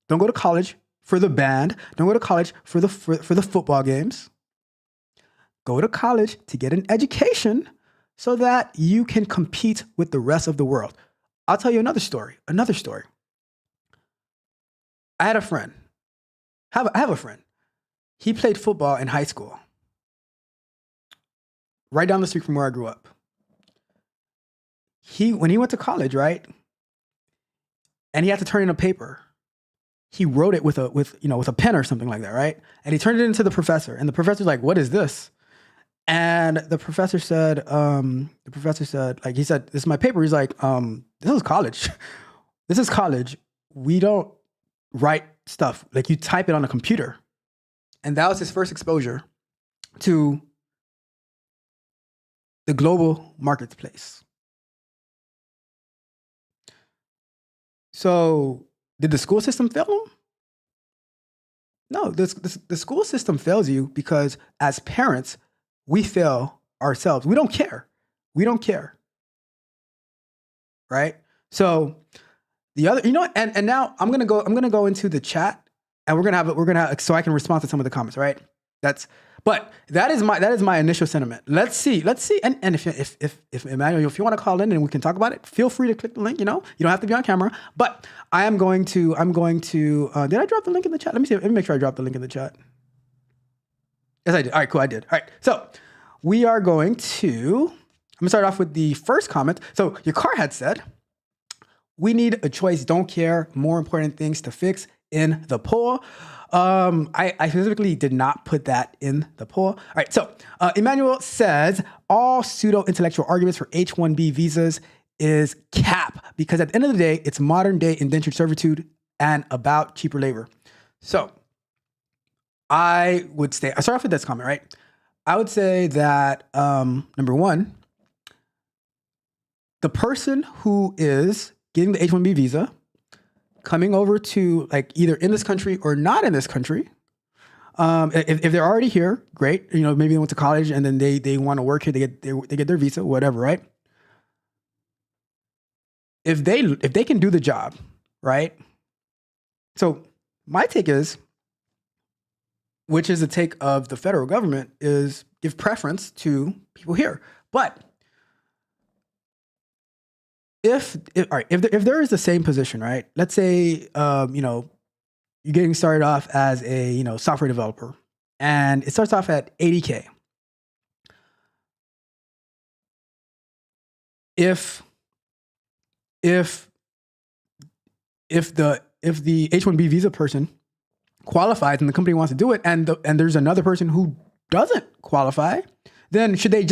Don't go to college for the band. Don't go to college for the football games. Go to college to get an education so that you can compete with the rest of the world. I'll tell you another story. I had a friend. I have a friend. He played football in high school, right down the street from where I grew up. When he went to college, right, and he had to turn in a paper, he wrote it with a pen or something like that, right? And he turned it into the professor, and the professor's like, "What is this?" And the professor said, like, he said, "This is my paper." He's like, "This is college. This is college. We don't write stuff. Like, you type it on a computer." And that was his first exposure to the global marketplace. So did the school system fail him? No, the school system fails you because as parents, we fail ourselves. We don't care. Right? So the other, and now I'm gonna go into the chat, and we're gonna have so I can respond to some of the comments, right? But that is my initial sentiment. Let's see, and if Emmanuel, if you want to call in and we can talk about it, feel free to click the link. You don't have to be on camera. But I'm going to. Did I drop the link in the chat? Let me see. Let me make sure I dropped the link in the chat. Yes, I did. All right, cool. I did. All right, so we are going to. I'm gonna start off with the first comment. So your car had said, "We need a choice. Don't care. More important things to fix in the poll." I specifically did not put that in the poll. All right, so Emmanuel says all pseudo-intellectual arguments for H1B visas is cap, because at the end of the day, it's modern day indentured servitude and about cheaper labor. So I start off with this comment, right? I would say that number one, the person who is getting the H1B visa, coming over to like either in this country or not in this country, if they're already here, great. Maybe they went to college and then they want to work here. They get their visa, whatever, right? If they can do the job, right? So my take is, which is the take of the federal government, is give preference to people here. But if there is the same position, right? Let's say you're getting started off as a software developer, and it starts off at $80K. If the H1B visa person qualifies and the company wants to do it, and there's another person who doesn't qualify, then should they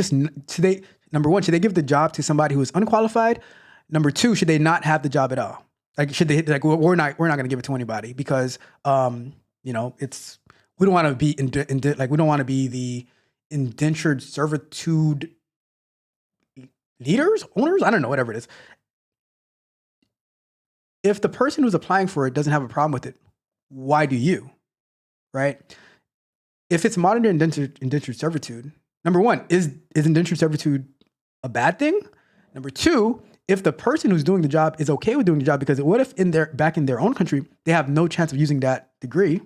number one, should they give the job to somebody who is unqualified? Number two, should they not have the job at all? Like, should they we're not going to give it to anybody because we don't want to be we don't want to be the indentured servitude owners. I don't know, whatever it is. If the person who's applying for it doesn't have a problem with it, why do you? Right? If it's modern day indentured servitude, number one, is indentured servitude a bad thing? Number two, if the person who's doing the job is okay with doing the job, because what if back in their own country, they have no chance of using that degree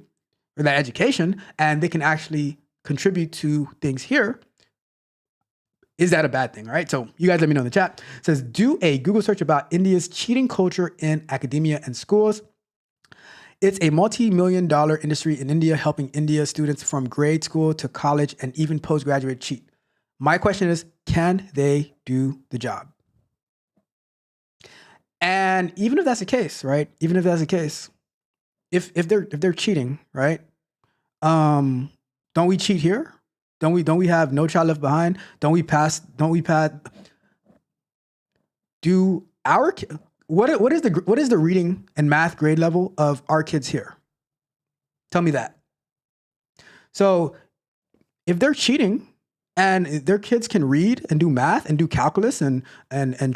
or that education, and they can actually contribute to things here? Is that a bad thing? All right. So you guys let me know in the chat. It says, do a Google search about India's cheating culture in academia and schools. It's a multi-million-dollar industry in India, helping India students from grade school to college and even postgraduate cheat. My question is, can they do the job? And even if that's the case, right? Even if that's the case, if they're cheating, right? Don't we cheat here? Don't we have No Child Left Behind? Don't we pass? Do our what is the reading and math grade level of our kids here? Tell me that. So if they're cheating and their kids can read and do math and do calculus and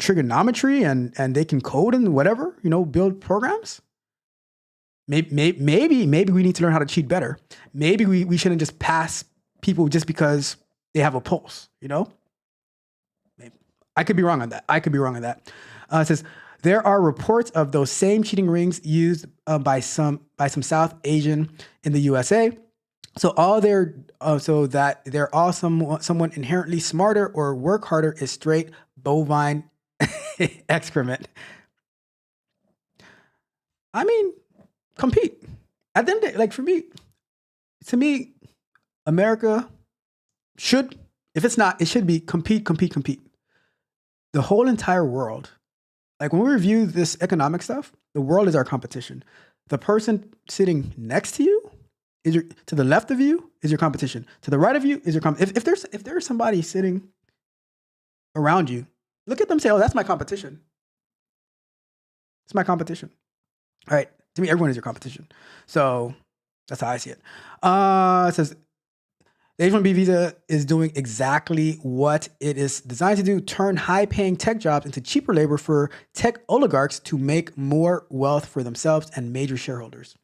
trigonometry and they can code and whatever, build programs, maybe we need to learn how to cheat better. Maybe we shouldn't just pass people just because they have a pulse, Maybe. I could be wrong on that. It says, there are reports of those same cheating rings used by some South Asian in the USA. So that they're all someone inherently smarter or work harder is straight bovine excrement. I mean, compete. At the end of the day, to me, America should, if it's not, it should be compete. The whole entire world. Like when we review this economic stuff, the world is our competition. The person sitting next to you to the left of you is your competition. To the right of you is your if there's somebody sitting around you, look at them and say, "Oh, that's my competition. It's my competition." All right. To me, everyone is your competition. So that's how I see it. It says the H1B visa is doing exactly what it is designed to do: turn high-paying tech jobs into cheaper labor for tech oligarchs to make more wealth for themselves and major shareholders.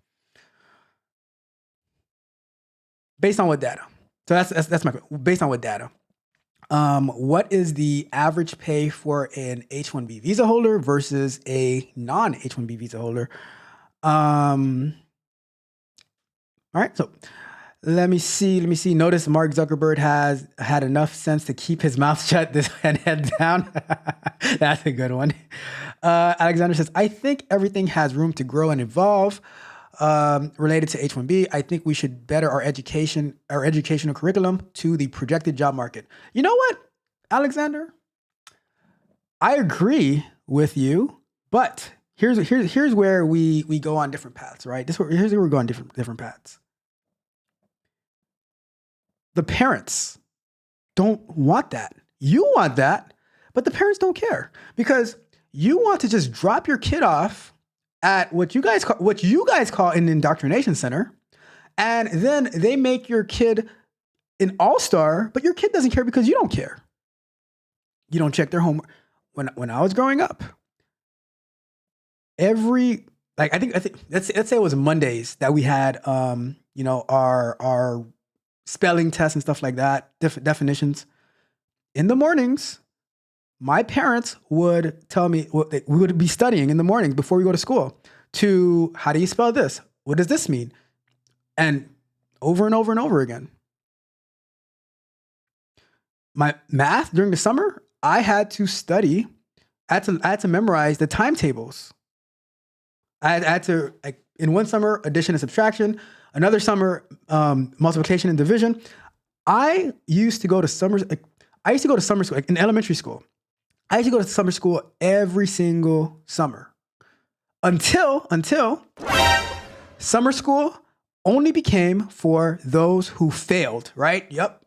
Based on what data? So that's my based on what data? What is the average pay for an H1B visa holder versus a non-H1B visa holder? All right, so let me see. Notice Mark Zuckerberg has had enough sense to keep his mouth shut and head down. That's a good one. Alexander says, I think everything has room to grow and evolve. Related to H1B, I think we should better our educational curriculum to the projected job market. You know what, Alexander? I agree with you, but here's where we go on different paths, right? Here's where we're going different paths. The parents don't want that. You want that, but the parents don't care because you want to just drop your kid off at what you guys call an indoctrination center, and then they make your kid an all-star, but your kid doesn't care because you don't care. You don't check their homework. When I was growing up, I think let's say it was Mondays that we had our spelling tests and stuff like that, definitions. In the mornings, my parents would tell me, we would be studying in the morning before we go to school to, how do you spell this? What does this mean? And over and over and over again. My math during the summer, I had to study. I had to memorize the timetables. I had to, in one summer, addition and subtraction. Another summer, multiplication and division. I used to go to summer school, in elementary school. I used to go to summer school every single summer until summer school only became for those who failed, right? Yep.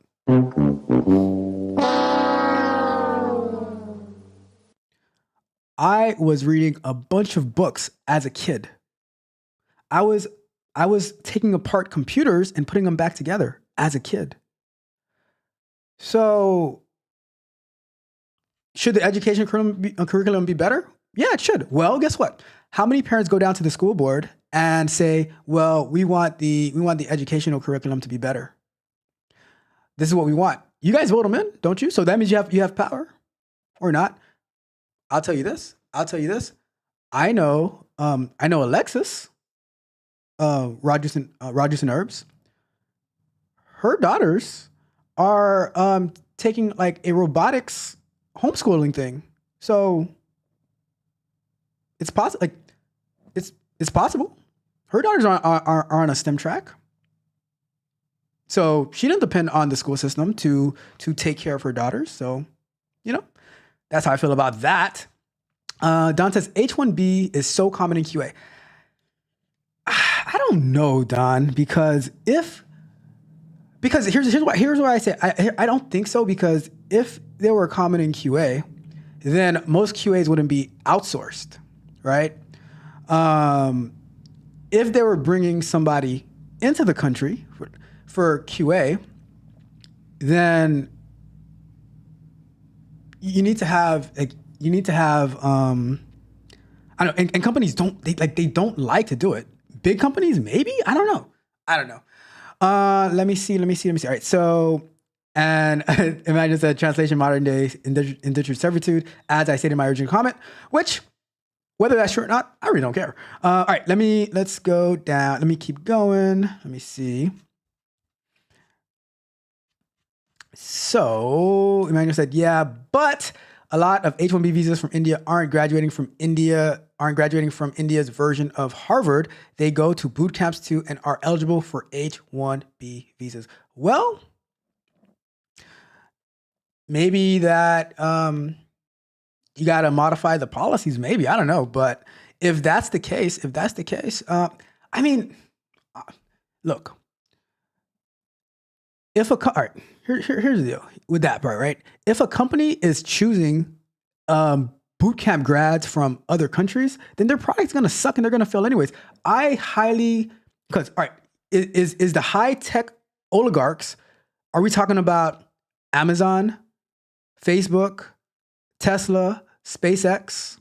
I was reading a bunch of books as a kid. I was taking apart computers and putting them back together as a kid. So, should the education curriculum be better? Yeah, it should. Well, guess what? How many parents go down to the school board and say, "Well, we want the educational curriculum to be better. This is what we want." You guys vote them in, don't you? So that means you have power, or not? I'll tell you this. I know Alexis, Rogers and Herbs. Her daughters are taking like a robotics homeschooling thing. So it's possible. It's possible. Her daughters are on a STEM track. So she didn't depend on the school system to take care of her daughters. So, that's how I feel about that. Don says H1B is so common in QA. I don't know, Don, because here's why I say I don't think so, because if they were common in QA, then most QAs wouldn't be outsourced, right? If they were bringing somebody into the country for QA, then you need to have I don't know, and companies they don't like to do it. Big companies, maybe? I don't know. Let me see. All right, so, and imagine the translation modern day indentured servitude, as I stated in my original comment, which, whether that's true or not, I really don't care. All right, let's go down. Let me keep going. Let me see. So Emmanuel said, yeah, but a lot of H-1B visas from India aren't graduating from India's version of Harvard. They go to boot camps too and are eligible for H-1B visas. Well, maybe that you got to modify the policies. Maybe, I don't know. But if that's the case, I mean, look. All right, here's the deal with that part, right? If a company is choosing bootcamp grads from other countries, then their product's gonna suck and they're gonna fail anyways. Because all right, is the high tech oligarchs? Are we talking about Amazon, Facebook, Tesla, SpaceX,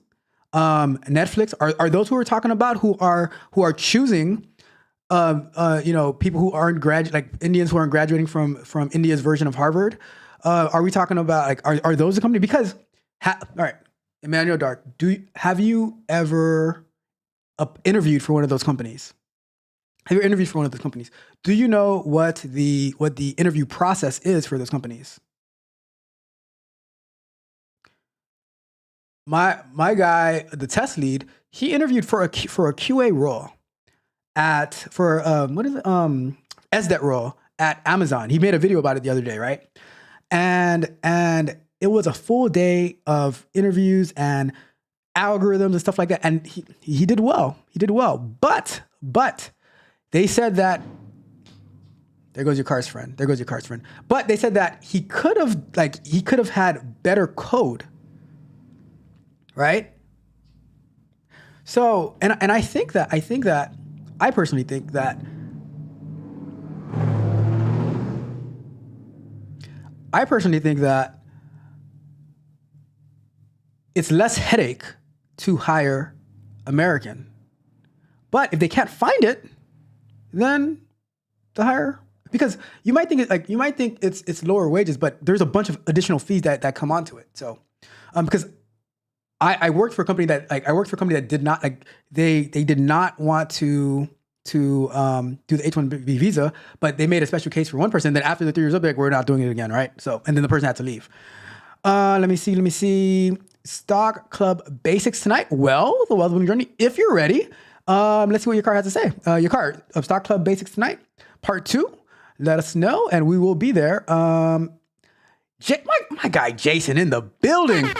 Netflix? Are those who we're talking about who are choosing? People who aren't Indians who aren't graduating from India's version of Harvard. Are we talking about are those the company? Because all right, Emmanuel Dark, have you ever interviewed for one of those companies? Have you interviewed for one of those companies? Do you know what the interview process is for those companies? My guy, the test lead, he interviewed for a QA role. SDET role at Amazon. He made a video about it the other day, right? And it was a full day of interviews and algorithms and stuff like that. And he did well. But they said that there goes your car's friend. But they said that he could have had better code, right? So, and I personally think that it's less headache to hire American. But if they can't find it, then to hire, because you might think it's lower wages, but there's a bunch of additional fees that come onto it. So, because I worked for a company that did not they did not want to do the H-1B visa, but they made a special case for one person. Then after the 3 years up, we're not doing it again, right? So, and then the person had to leave. Let me see. Stock Club Basics tonight. Well, the wealth building journey. If you're ready, let's see what your car has to say. Your car of Stock Club Basics tonight, part 2. Let us know, and we will be there. My guy Jason in the building.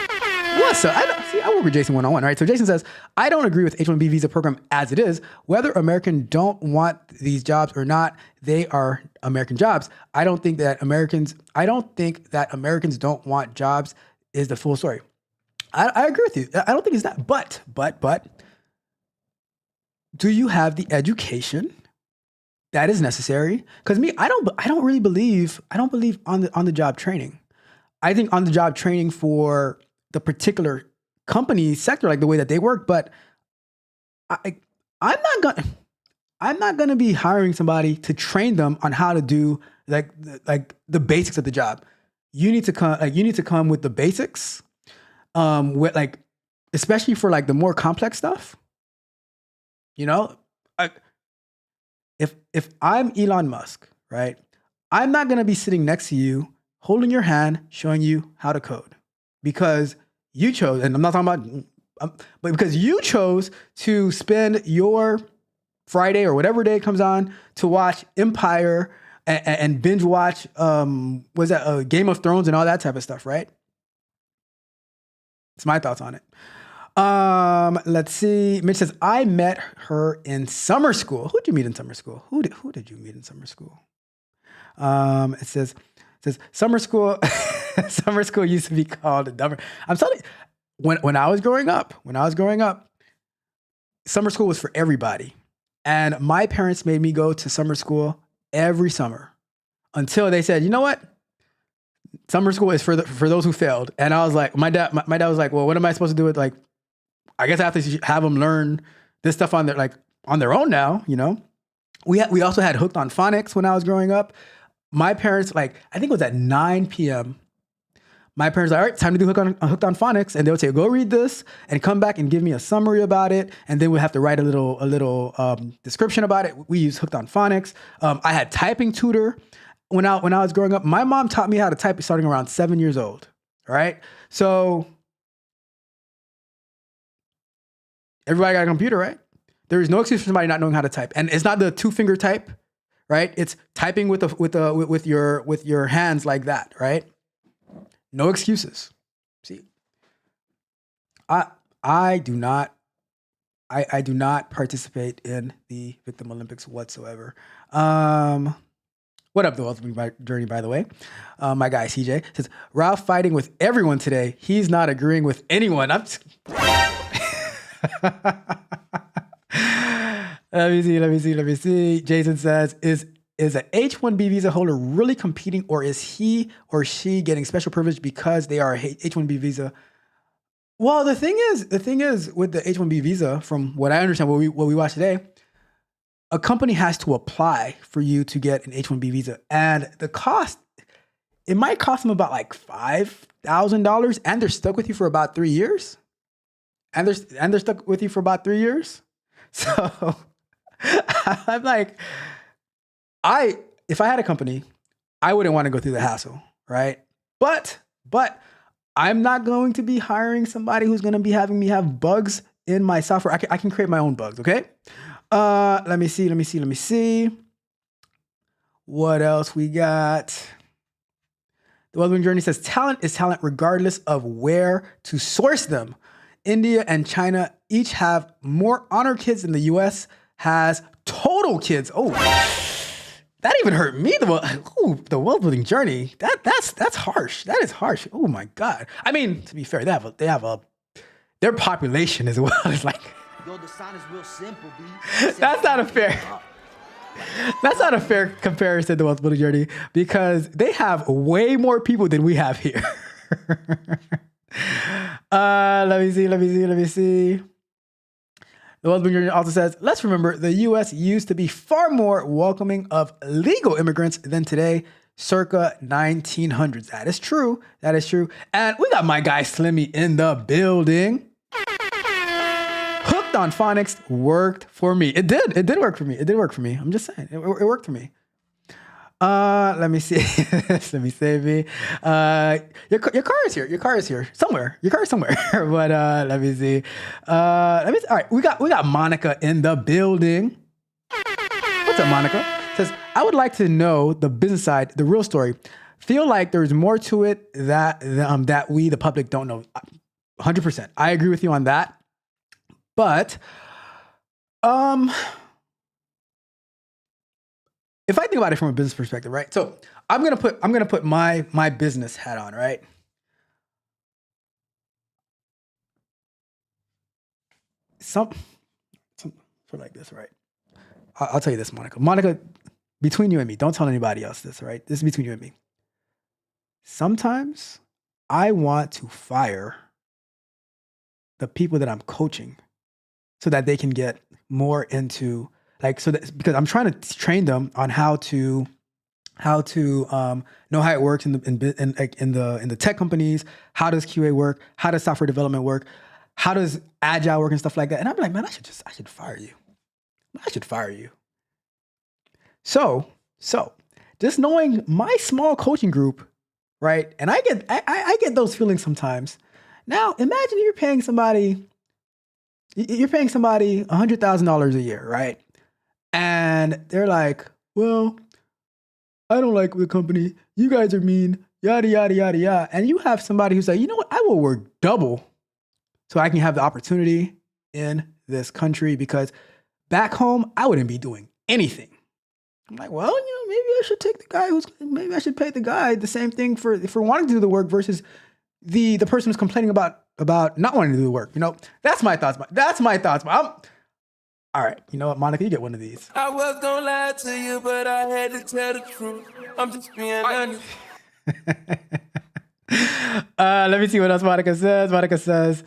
What's up? I work with Jason one-on-one, right? So Jason says, I don't agree with H-1B visa program as it is. Whether Americans don't want these jobs or not, they are American jobs. I don't think that Americans don't want jobs is the full story. I agree with you. I don't think it's that. But do you have the education that is necessary? Because I don't really believe on the job training. I think on the job training for the particular company sector, like the way that they work, but I'm not gonna be hiring somebody to train them on how to do like the basics of the job. You need to come with the basics, with especially for the more complex stuff. If I'm Elon Musk, right, I'm not gonna be sitting next to you, holding your hand, showing you how to code, because you chose, and I'm not talking about, but because you chose to spend your Friday or whatever day it comes on to watch Empire and binge watch, Game of Thrones and all that type of stuff, right? It's my thoughts on it. Let's see. Mitch says, I met her in summer school. Who did you meet in summer school? Who did you meet in summer school? It says summer school. Summer school used to be called a dumber. I'm telling you, when I was growing up, summer school was for everybody. And my parents made me go to summer school every summer until they said, you know what? Summer school is for those who failed. And I was like, my dad was like, well, what am I supposed to do with, like, I guess I have to have them learn this stuff on their own now, you know? We also had Hooked on Phonics when I was growing up. My parents, like, I think it was at 9 p.m. My parents were like, all right, time to do Hooked on Phonics. And they would say, go read this and come back and give me a summary about it. And then we'd have to write a little description about it. We used Hooked on Phonics. I had typing tutor when I was growing up. My mom taught me how to type starting around 7 years old. All right. So everybody got a computer, right? There is no excuse for somebody not knowing how to type. And it's not the 2-finger type, right? It's typing with your hands like that, right? No excuses. See, I do not participate in the Victim Olympics whatsoever. What up, the Ultimate Journey, by the way? My guy CJ says, Ralph fighting with everyone today. He's not agreeing with anyone. Let me see. Jason says, is an H1B visa holder really competing, or is he or she getting special privilege because they are a H1B visa? Well, the thing is with the H1B visa, from what I understand, what we watched today, a company has to apply for you to get an H1B visa, and the cost, it might cost them about like $5,000, and they're stuck with you for about 3 years. And they're stuck with you for about 3 years. So I'm like, if I had a company, I wouldn't want to go through the hassle, right? But I'm not going to be hiring somebody who's going to be having me have bugs in my software. I can create my own bugs, okay? Let me see. What else we got? The Wellbeing Journey says, talent is talent regardless of where to source them. India and China each have more honor kids than the US has total kids. Oh, that even hurt me. The World-Building Journey. That's harsh. That is harsh. Oh my God. I mean, to be fair, their population as well is like. Yo, the sign is real simple, B. That's not a fair comparison to World-Building Journey, because they have way more people than we have here. Let me see. The Wellbeing Journey also says, let's remember the U.S. used to be far more welcoming of legal immigrants than today, circa 1900s. That is true. And we got my guy Slimmy in the building. Hooked on Phonics worked for me. It did work for me. I'm just saying, it worked for me. Let me see. Let me save me. Your car is here. Somewhere. Your car is somewhere. But let me see. All right, we got Monica in the building. What's up, Monica? Says, I would like to know the business side, the real story. Feel like there's more to it that we, the public, don't know. 100%. I agree with you on that. But if I think about it from a business perspective, right? So I'm gonna put my business hat on, right? Some for like this, right? I'll tell you this, Monica. Monica, between you and me, don't tell anybody else this, right? This is between you and me. Sometimes I want to fire the people that I'm coaching so that they can get more into because I'm trying to train them on how to know how it works in the tech companies. How does QA work? How does software development work? How does agile work and stuff like that? And I'm like, man, I should fire you. I should fire you. So just knowing my small coaching group, right? And I get those feelings sometimes. Now imagine you're paying somebody $100,000 a year, right? And they're like, well, I don't like the company. You guys are mean, yada, yada, yada, yada. And you have somebody who's like, you know what? I will work double so I can have the opportunity in this country, because back home, I wouldn't be doing anything. I'm like, well, maybe I should take the guy maybe I should pay the guy the same thing for wanting to do the work versus the person who's complaining about not wanting to do the work. That's my thoughts. That's my thoughts. All right, you know what, Monica, you get one of these. I was gonna lie to you, but I had to tell the truth. I'm just being honest. Let me see what else Monica says. Monica says,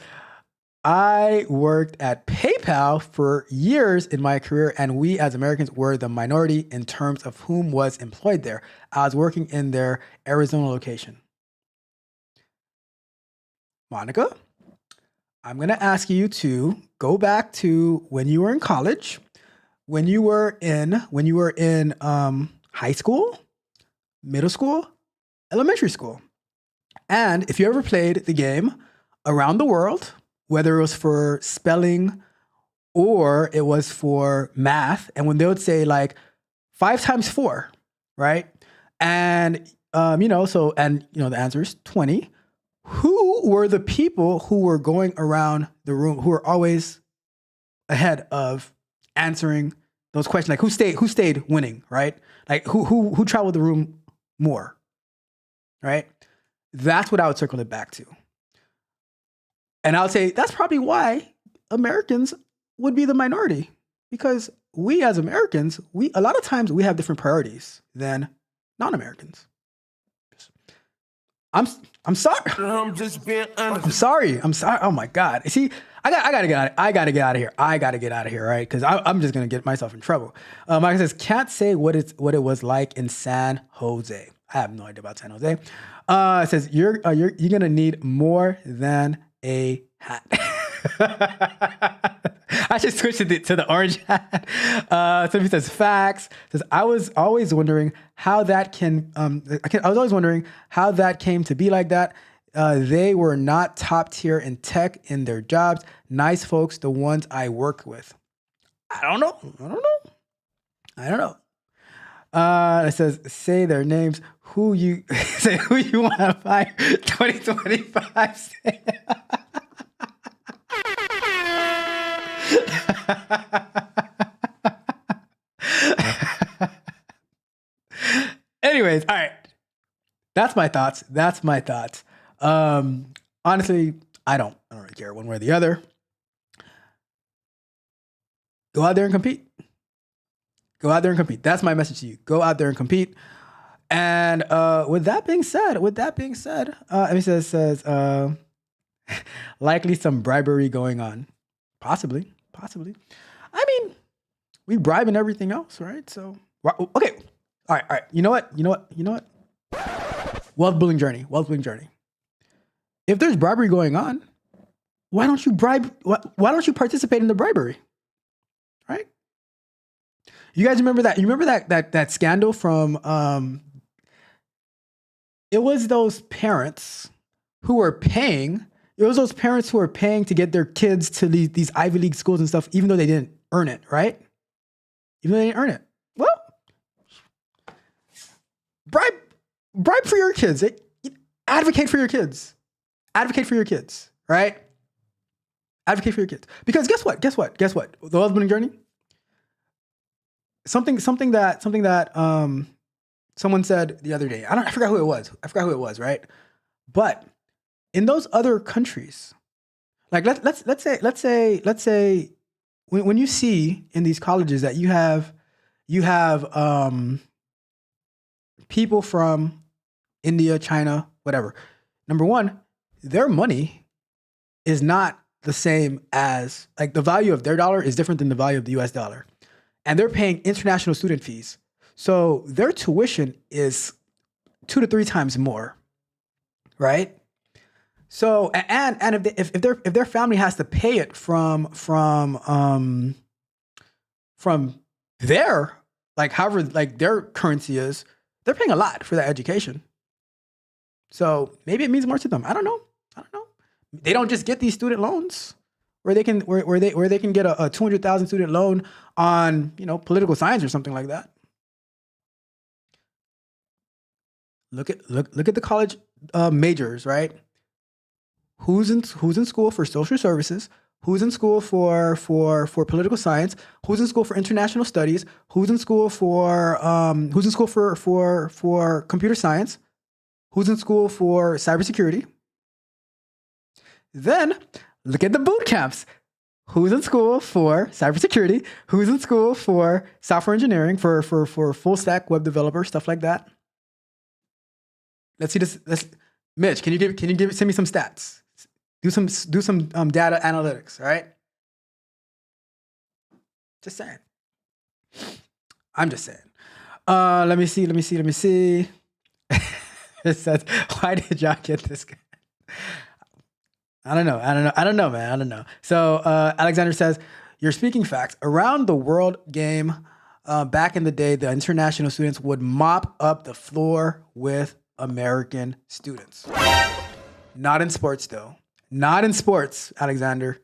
I worked at PayPal for years in my career, and we as Americans were the minority in terms of whom was employed there. I was working in their Arizona location. Monica, I'm going to ask you to go back to when you were in college, when you were in high school, middle school, elementary school. And if you ever played the game Around the World, whether it was for spelling or it was for math, and when they would say like 5 times 4, right? And the answer is 20. Who were the people who were going around the room who were always ahead of answering those questions? Like who stayed winning, right? Like who traveled the room more, right? That's what I would circle it back to. And I would say that's probably why Americans would be the minority, because we as Americans, a lot of times we have different priorities than non-Americans. I'm sorry. I'm just being honest. I'm sorry. Oh my God. See, I gotta get out of here. I gotta get out of here, right? Because I'm just gonna get myself in trouble. Mike says, can't say what it was like in San Jose. I have no idea about San Jose. It says you're gonna need more than a hat. I just switched it to the orange hat. Somebody says facts. Says I was always wondering how that came to be like that. They were not top tier in tech in their jobs. Nice folks, the ones I work with. I don't know. It says say their names. Who you want to fire? 2025. Anyways, all right. That's my thoughts. Honestly, I don't really care one way or the other. Go out there and compete. That's my message to you. Go out there and compete. And with that being said, it says likely some bribery going on. Possibly. I mean, we bribe and everything else, right? So, okay. All right. You know what? Wealth building journey. If there's bribery going on, why don't you participate in the bribery? Right? You guys remember that? You remember that scandal from it was those parents who were paying. It was those parents who were paying to get their kids to these Ivy League schools and stuff, even though they didn't earn it, right? Well, bribe for your kids. Advocate for your kids. Right? Advocate for your kids. Because guess what? The wealth building journey. Something that someone said the other day. I forgot who it was, right? But in those other countries, like let's say when you see in these colleges that you have people from India, China, whatever. Number one, their money is not the same as, like, the value of their dollar is different than the value of the US dollar. And they're paying international student fees. So their tuition is 2 to 3 times more, right? So and if their family has to pay it from their, like, however, like, their currency is, they're paying a lot for that education. So maybe it means more to them. I don't know. They don't just get these student loans where they can get a 200,000 student loan on, political science or something like that. Look at the college majors, right? who's in school for social services, who's in school for political science, who's in school for international studies, who's in school for computer science, who's in school for cybersecurity. Then look at the boot camps. Who's in school for cybersecurity? Who's in school for software engineering, for full stack web developer, stuff like that? Let's see this. Mitch, can you send me some stats? Do some data analytics, all right? Just saying. I'm just saying. Let me see. It says, why did y'all get this guy? I don't know, man. I don't know. So Alexander says, you're speaking facts. Around the world game, back in the day, the international students would mop up the floor with American students. Not in sports, though. Not in sports, Alexander.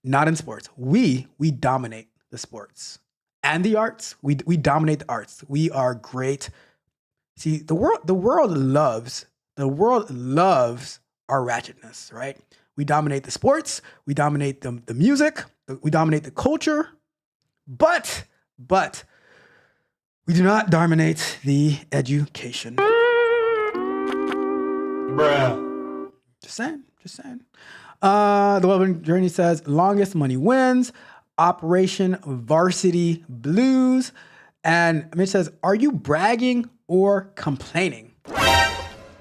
Not in sports. We dominate the sports and the arts. We dominate the arts. We are great. See, the world loves our ratchetness, right? We dominate the sports, we dominate the music, we dominate the culture, but we do not dominate the education. Bruh. Just saying. The Wellbeing Journey says, longest money wins, Operation Varsity Blues. And Mitch says, are you bragging or complaining?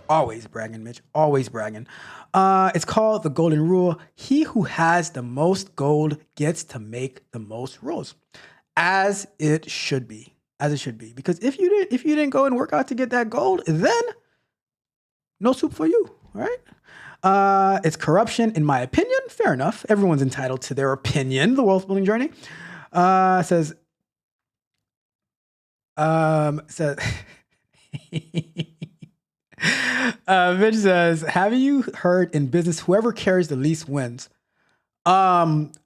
Always bragging, Mitch. Always bragging. It's called the Golden Rule. He who has the most gold gets to make the most rules. As it should be. Because if you didn't go and work out to get that gold, then no soup for you. All right? It's corruption, in my opinion. Fair enough. Everyone's entitled to their opinion. The Wealth Building Journey says. Mitch says, have you heard in business, whoever carries the least wins?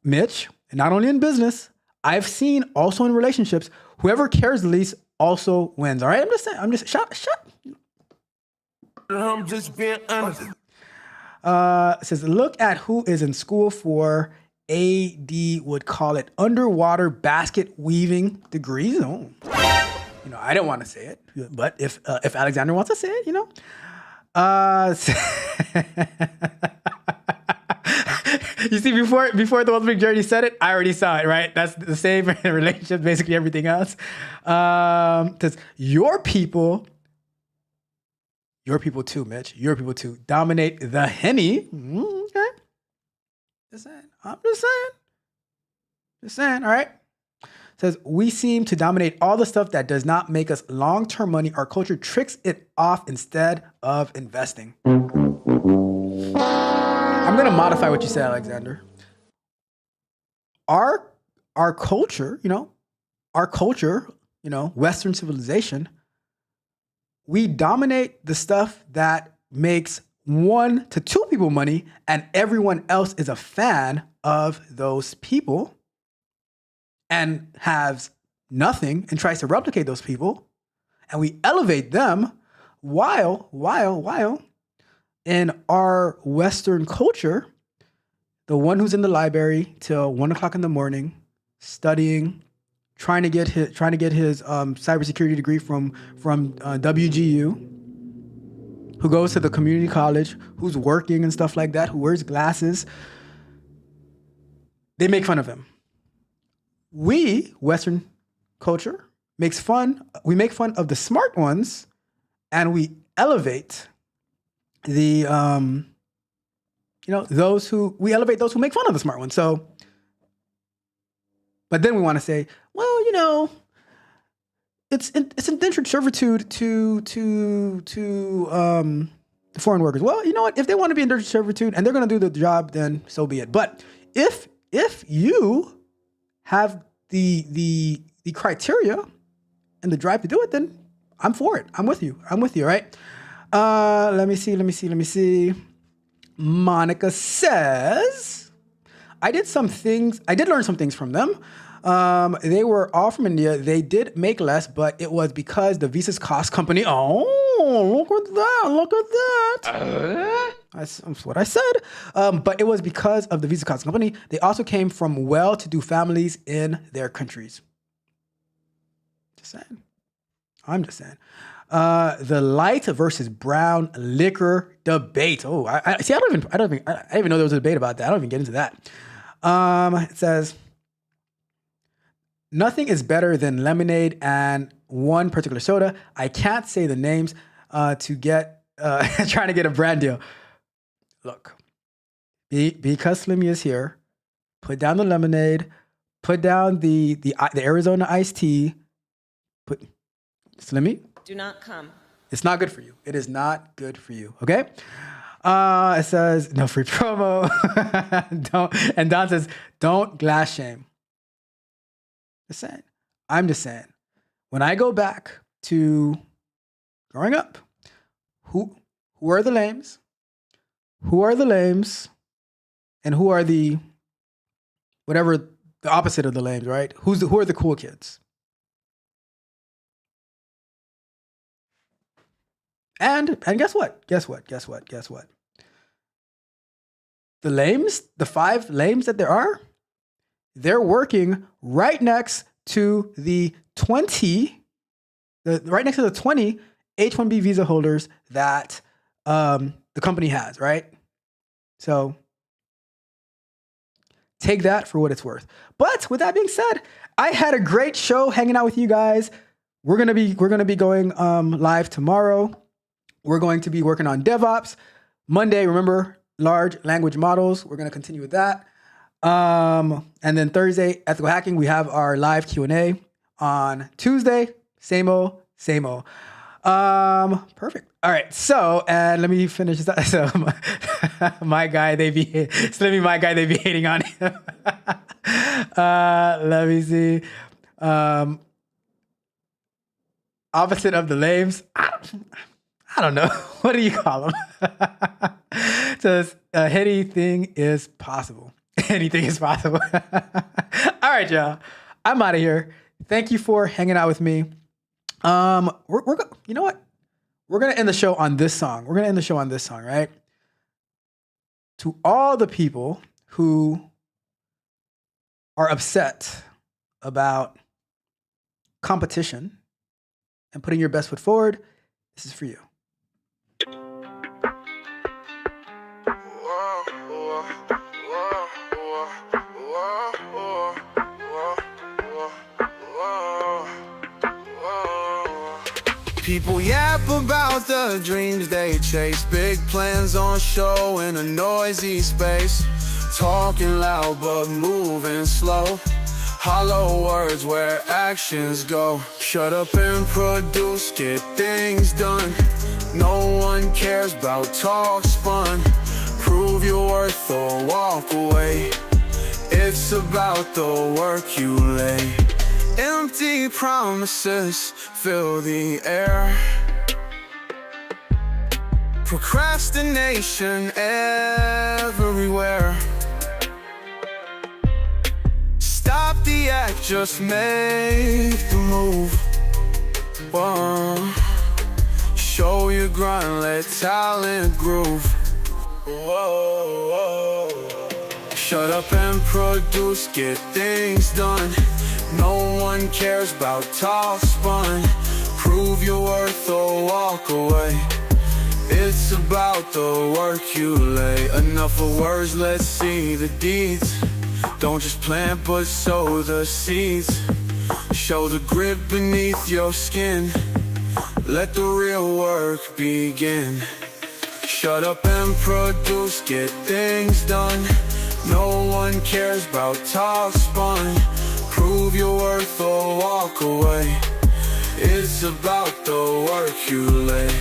Mitch, not only in business, I've seen also in relationships, whoever carries the least also wins. All right. I'm just being honest. Says, look at who is in school for AD would call it underwater basket weaving degrees. Oh. I don't want to say it, but if Alexander wants to say it, you see, before the Ultimate Journey said it, I already saw it, right? That's the same in relationships, basically everything else. Says, your people too, Mitch, your people too, dominate the Henny. Okay. I'm just saying, all right? Says, we seem to dominate all the stuff that does not make us long-term money. Our culture tricks it off instead of investing. I'm going to modify what you said, Alexander. Our culture, Western civilization, we dominate the stuff that makes 1 to 2 people money, and everyone else is a fan of those people and has nothing and tries to replicate those people, and we elevate them while in our Western culture, the one who's in the library till 1 o'clock in the morning, studying, trying to get his cybersecurity degree from WGU, who goes to the community college, who's working and stuff like that, who wears glasses, they make fun of him. We, Western culture, make fun of the smart ones, and we elevate those who make fun of the smart ones. So, but then we want to say, well, it's indentured servitude to foreign workers. Well, you know what? If they want to be indentured servitude and they're going to do the job, then so be it. But if you have the criteria and the drive to do it, then I'm for it. I'm with you, right? Let me see. Monica says, I did learn some things from them. They were all from India. They did make less, but it was because the visas cost company. Oh, look at that. That's what I said. But it was because of the visa costing company. They also came from well-to-do families in their countries. Just saying. I'm just saying. The light versus brown liquor debate. Oh, I see. I didn't even know there was a debate about that. I don't even get into that. It says, nothing is better than lemonade and one particular soda. I can't say the names to get trying to get a brand deal. Look, because Slimmy is here, put down the lemonade, put down the Arizona iced tea. Put Slimmy. Do not come. It's not good for you. It is not good for you. Okay. It says no free promo. Don't. And Don says don't glass shame. Just saying. I'm just saying. When I go back to growing up, who are the lames? Who are the lames? And who are the whatever the opposite of the lames, right? Who are the cool kids? And guess what? Guess what? The lames, the 5 lames that there are, they're working right next to the 20 H1B visa holders that the company has, right? So take that for what it's worth. But with that being said, I had a great show hanging out with you guys. We're gonna be going live tomorrow. We're going to be working on DevOps. Monday, remember, large language models. We're going to continue with that. And then Thursday, ethical hacking. We have our live Q&A. On Tuesday, same old. Perfect. All right. So, and let me finish that. So, my guy, Slimmy, my guy, they be hating on him. Let me see. Opposite of the lames. I don't know. What do you call them? It says anything is possible. Anything is possible. All right, y'all. I'm out of here. Thank you for hanging out with me. You know what? We're gonna end the show on this song. Right? To all the people who are upset about competition and putting your best foot forward, this is for you. People yap about the dreams they chase, big plans on show in a noisy space, talking loud but moving slow, hollow words where actions go. Shut up and produce, get things done. No one cares about talk spun. Prove your worth or walk away. It's about the work you lay. Empty promises fill the air. Procrastination everywhere. Stop the act, just make the move. Whoa. Show your grind, let talent groove. Whoa. Shut up and produce, get things done. No one cares about talk spun. Prove your worth or walk away. It's about the work you lay. Enough of words, let's see the deeds. Don't just plant but sow the seeds. Show the grit beneath your skin. Let the real work begin. Shut up and produce, get things done. No one cares about talk spun. Prove your worth or walk away. It's about the work you lay.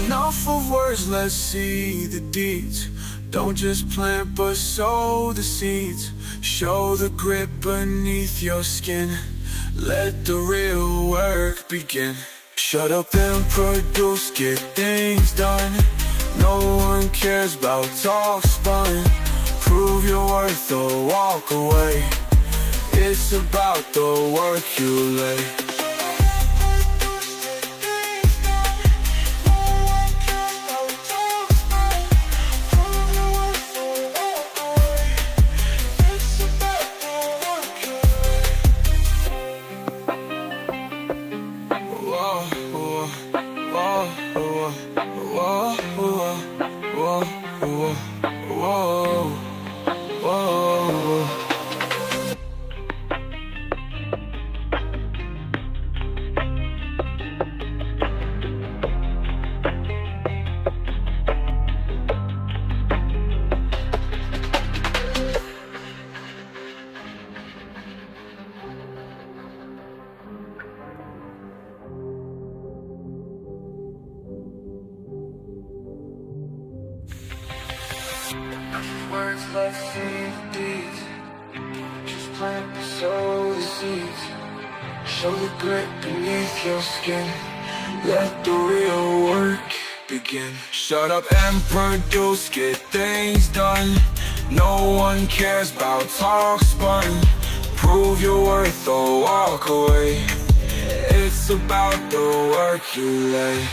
Enough of words, let's see the deeds. Don't just plant but sow the seeds. Show the grit beneath your skin. Let the real work begin. Shut up and produce, get things done. No one cares about talk spun. Prove your worth or walk away. It's about the work you lay. Words left seed deeds. Just plant and sow the seeds. Show the grit beneath your skin. Let the real work begin. Shut up and produce, get things done. No one cares about talk spun. Prove your worth or walk away. It's about the work you lay.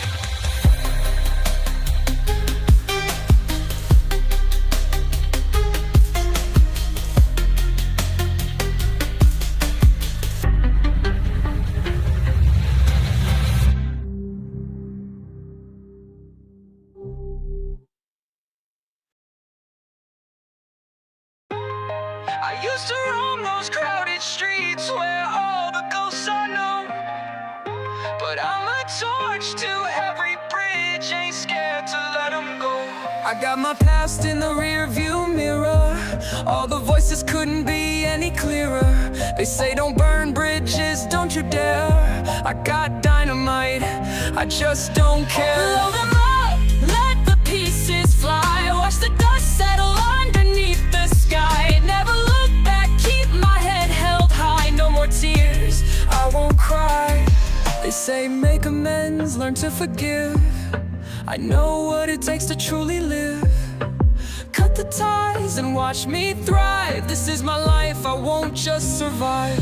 I used to roam those crowded streets where all the ghosts I know. But I'm a torch to every bridge, ain't scared to let them go. I got my past in the rear view mirror. All the voices couldn't be any clearer. They say don't burn bridges, don't you dare. I got dynamite, I just don't care. Blow them up, let the pieces fly. Watch the dust settle underneath the sky. Never look back, keep my head held high. No more tears, I won't cry. They say make amends, learn to forgive. I know what it takes to truly live. Cut the ties and watch me thrive. This is my life, I won't just survive.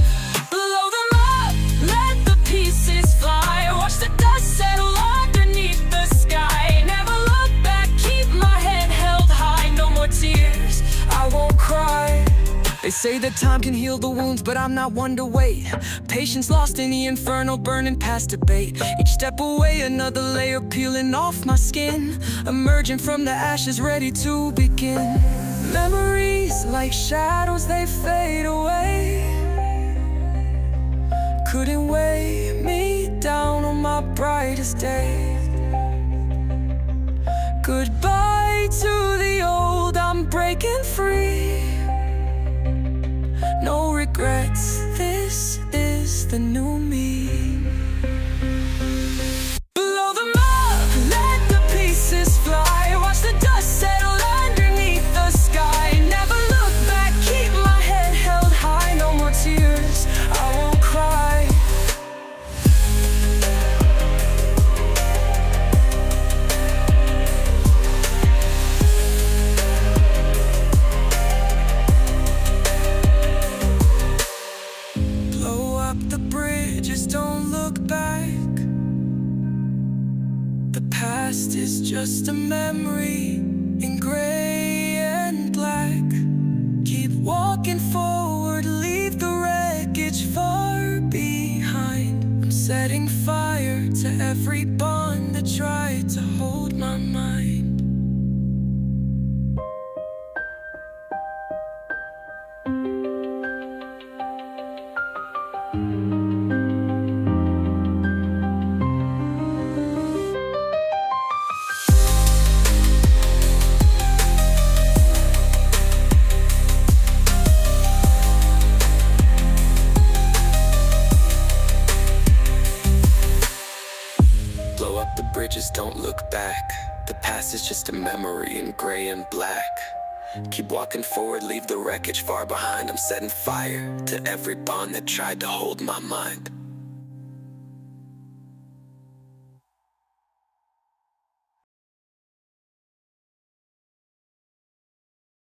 Blow them up, let the pieces fly. Watch the dust settle underneath the sky. Never look back, keep my head held high. No more tears, I won't cry. They say that time can heal the wounds, but I'm not one to wait. Patience lost in the inferno, burning past debate. Each step away, another layer peeling off my skin. Emerging from the ashes, ready to begin. Memories like shadows, they fade away. Couldn't weigh me down on my brightest day. Goodbye to the old, I'm breaking free. No regrets, this is the new me. Blow them up, let the pieces fly. Watch the dust settle underneath the sky. Never look back, keep my head held high. No more tears, I won't cry. Just don't look back. The past is just a memory in gray and black. Keep walking forward, leave the wreckage far behind. I'm setting fire to every bond that tried to hold my mind. Bridges, don't look back. The past is just a memory in gray and black. Keep walking forward, leave the wreckage far behind. I'm setting fire to every bond that tried to hold my mind.